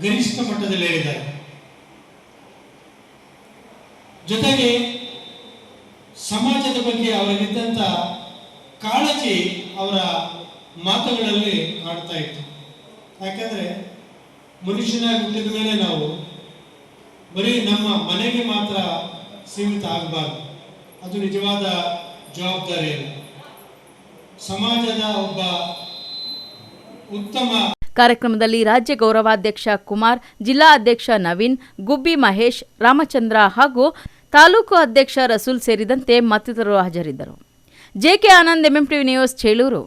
ಗರಿಷ್ಠ ಮಟ್ಟದಲ್ಲಿ ಹೇಳಿದ್ದಾರೆ. ಜೊತೆಗೆ ಸಮಾಜದ ಬಗ್ಗೆ ಅವರಿಗಿದ್ದಂಥ ಕಾಳಜಿ ಅವರ ಮಾತುಗಳಲ್ಲಿ ಕಾಡ್ತಾ ಇತ್ತು. ಯಾಕಂದ್ರೆ ಮನುಷ್ಯನಾಗಿ ಹುಟ್ಟಿದ ಮೇಲೆ ನಾವು ಬರೀ ನಮ್ಮ ಮನೆಗೆ ಮಾತ್ರ ಸೀಮಿತ ಆಗಬಾರ್ದು. ಅದು ನಿಜವಾದ ಜವಾಬ್ದಾರಿ. ಸಮಾಜದ ಒಬ್ಬ ಉತ್ತಮ. ಕಾರ್ಯಕ್ರಮದಲ್ಲಿ ರಾಜ್ಯ ಗೌರವಾಧ್ಯಕ್ಷ ಕುಮಾರ್, ಜಿಲ್ಲಾ ಅಧ್ಯಕ್ಷ ನವೀನ್, ಗುಬ್ಬಿ ಮಹೇಶ್, ರಾಮಚಂದ್ರ ಹಾಗೂ ತಾಲೂಕು ಅಧ್ಯಕ್ಷ ರಸೂಲ್ ಸೇರಿದಂತೆ ಮತ್ತಿತರರು ಹಾಜರಿದ್ದರು. JK Anand, MMTV news, Chelur.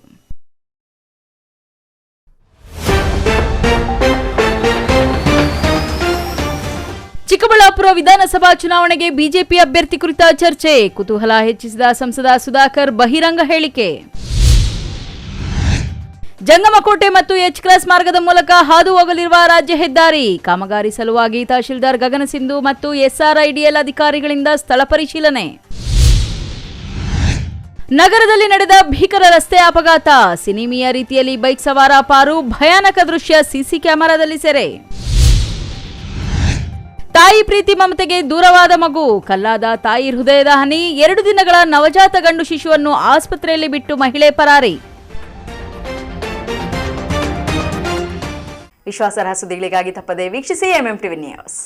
Chikkaballapur ವಿಧಾನಸಭಾ ಚುನಾವಣೆಗೆ ಬಿಜೆಪಿ ಅಭ್ಯರ್ಥಿ ಕುರಿತ ಚರ್ಚೆ, ಕುತೂಹಲ ಹೆಚ್ಚಿಸಿದ ಸಂಸದ ಸುಧಾಕರ್ ಬಹಿರಂಗ ಹೇಳಿಕೆ. ಜಂಗಮಕೋಟೆ ಮತ್ತು ಎಚ್ ಕ್ರಾಸ್ ಮಾರ್ಗದ ಮೂಲಕ ಹಾದು ಹೋಗಲಿರುವ ರಾಜ್ಯ ಹೆದ್ದಾರಿ ಕಾಮಗಾರಿ ಸಲುವಾಗಿ ತಹಶೀಲ್ದಾರ್ ಗಗನಸಿಂಧು ಮತ್ತು SRIDL ಅಧಿಕಾರಿಗಳಿಂದ ಸ್ಥಳ ಪರಿಶೀಲನೆ. ನಗರದಲ್ಲಿ ನಡೆದ ಭೀಕರ ರಸ್ತೆ ಅಪಘಾತ, ಸಿನಿಮೀಯ ರೀತಿಯಲ್ಲಿ ಬೈಕ್ ಸವಾರ ಪಾರು, ಭಯಾನಕ ದೃಶ್ಯ ಸಿಸಿ ಕ್ಯಾಮೆರಾದಲ್ಲಿ ಸೆರೆ. ತಾಯಿ ಪ್ರೀತಿ ಮಮತೆಗೆ ದೂರವಾದ ಮಗು, ಕಲ್ಲಾದ ತಾಯಿ ಹೃದಯದ ಹನಿ, 2 ದಿನಗಳ ನವಜಾತ ಗಂಡು ಶಿಶುವನ್ನು ಆಸ್ಪತ್ರೆಯಲ್ಲಿ ಬಿಟ್ಟು ಮಹಿಳೆ ಪರಾರಿ. ವಿಶ್ವಾಸಾರ್ಹ ಸುದ್ದಿಗಳಿಗಾಗಿ ತಪ್ಪದೆ ವೀಕ್ಷಿಸಿ ಎಂಎಂಟಿವಿ ನ್ಯೂಸ್.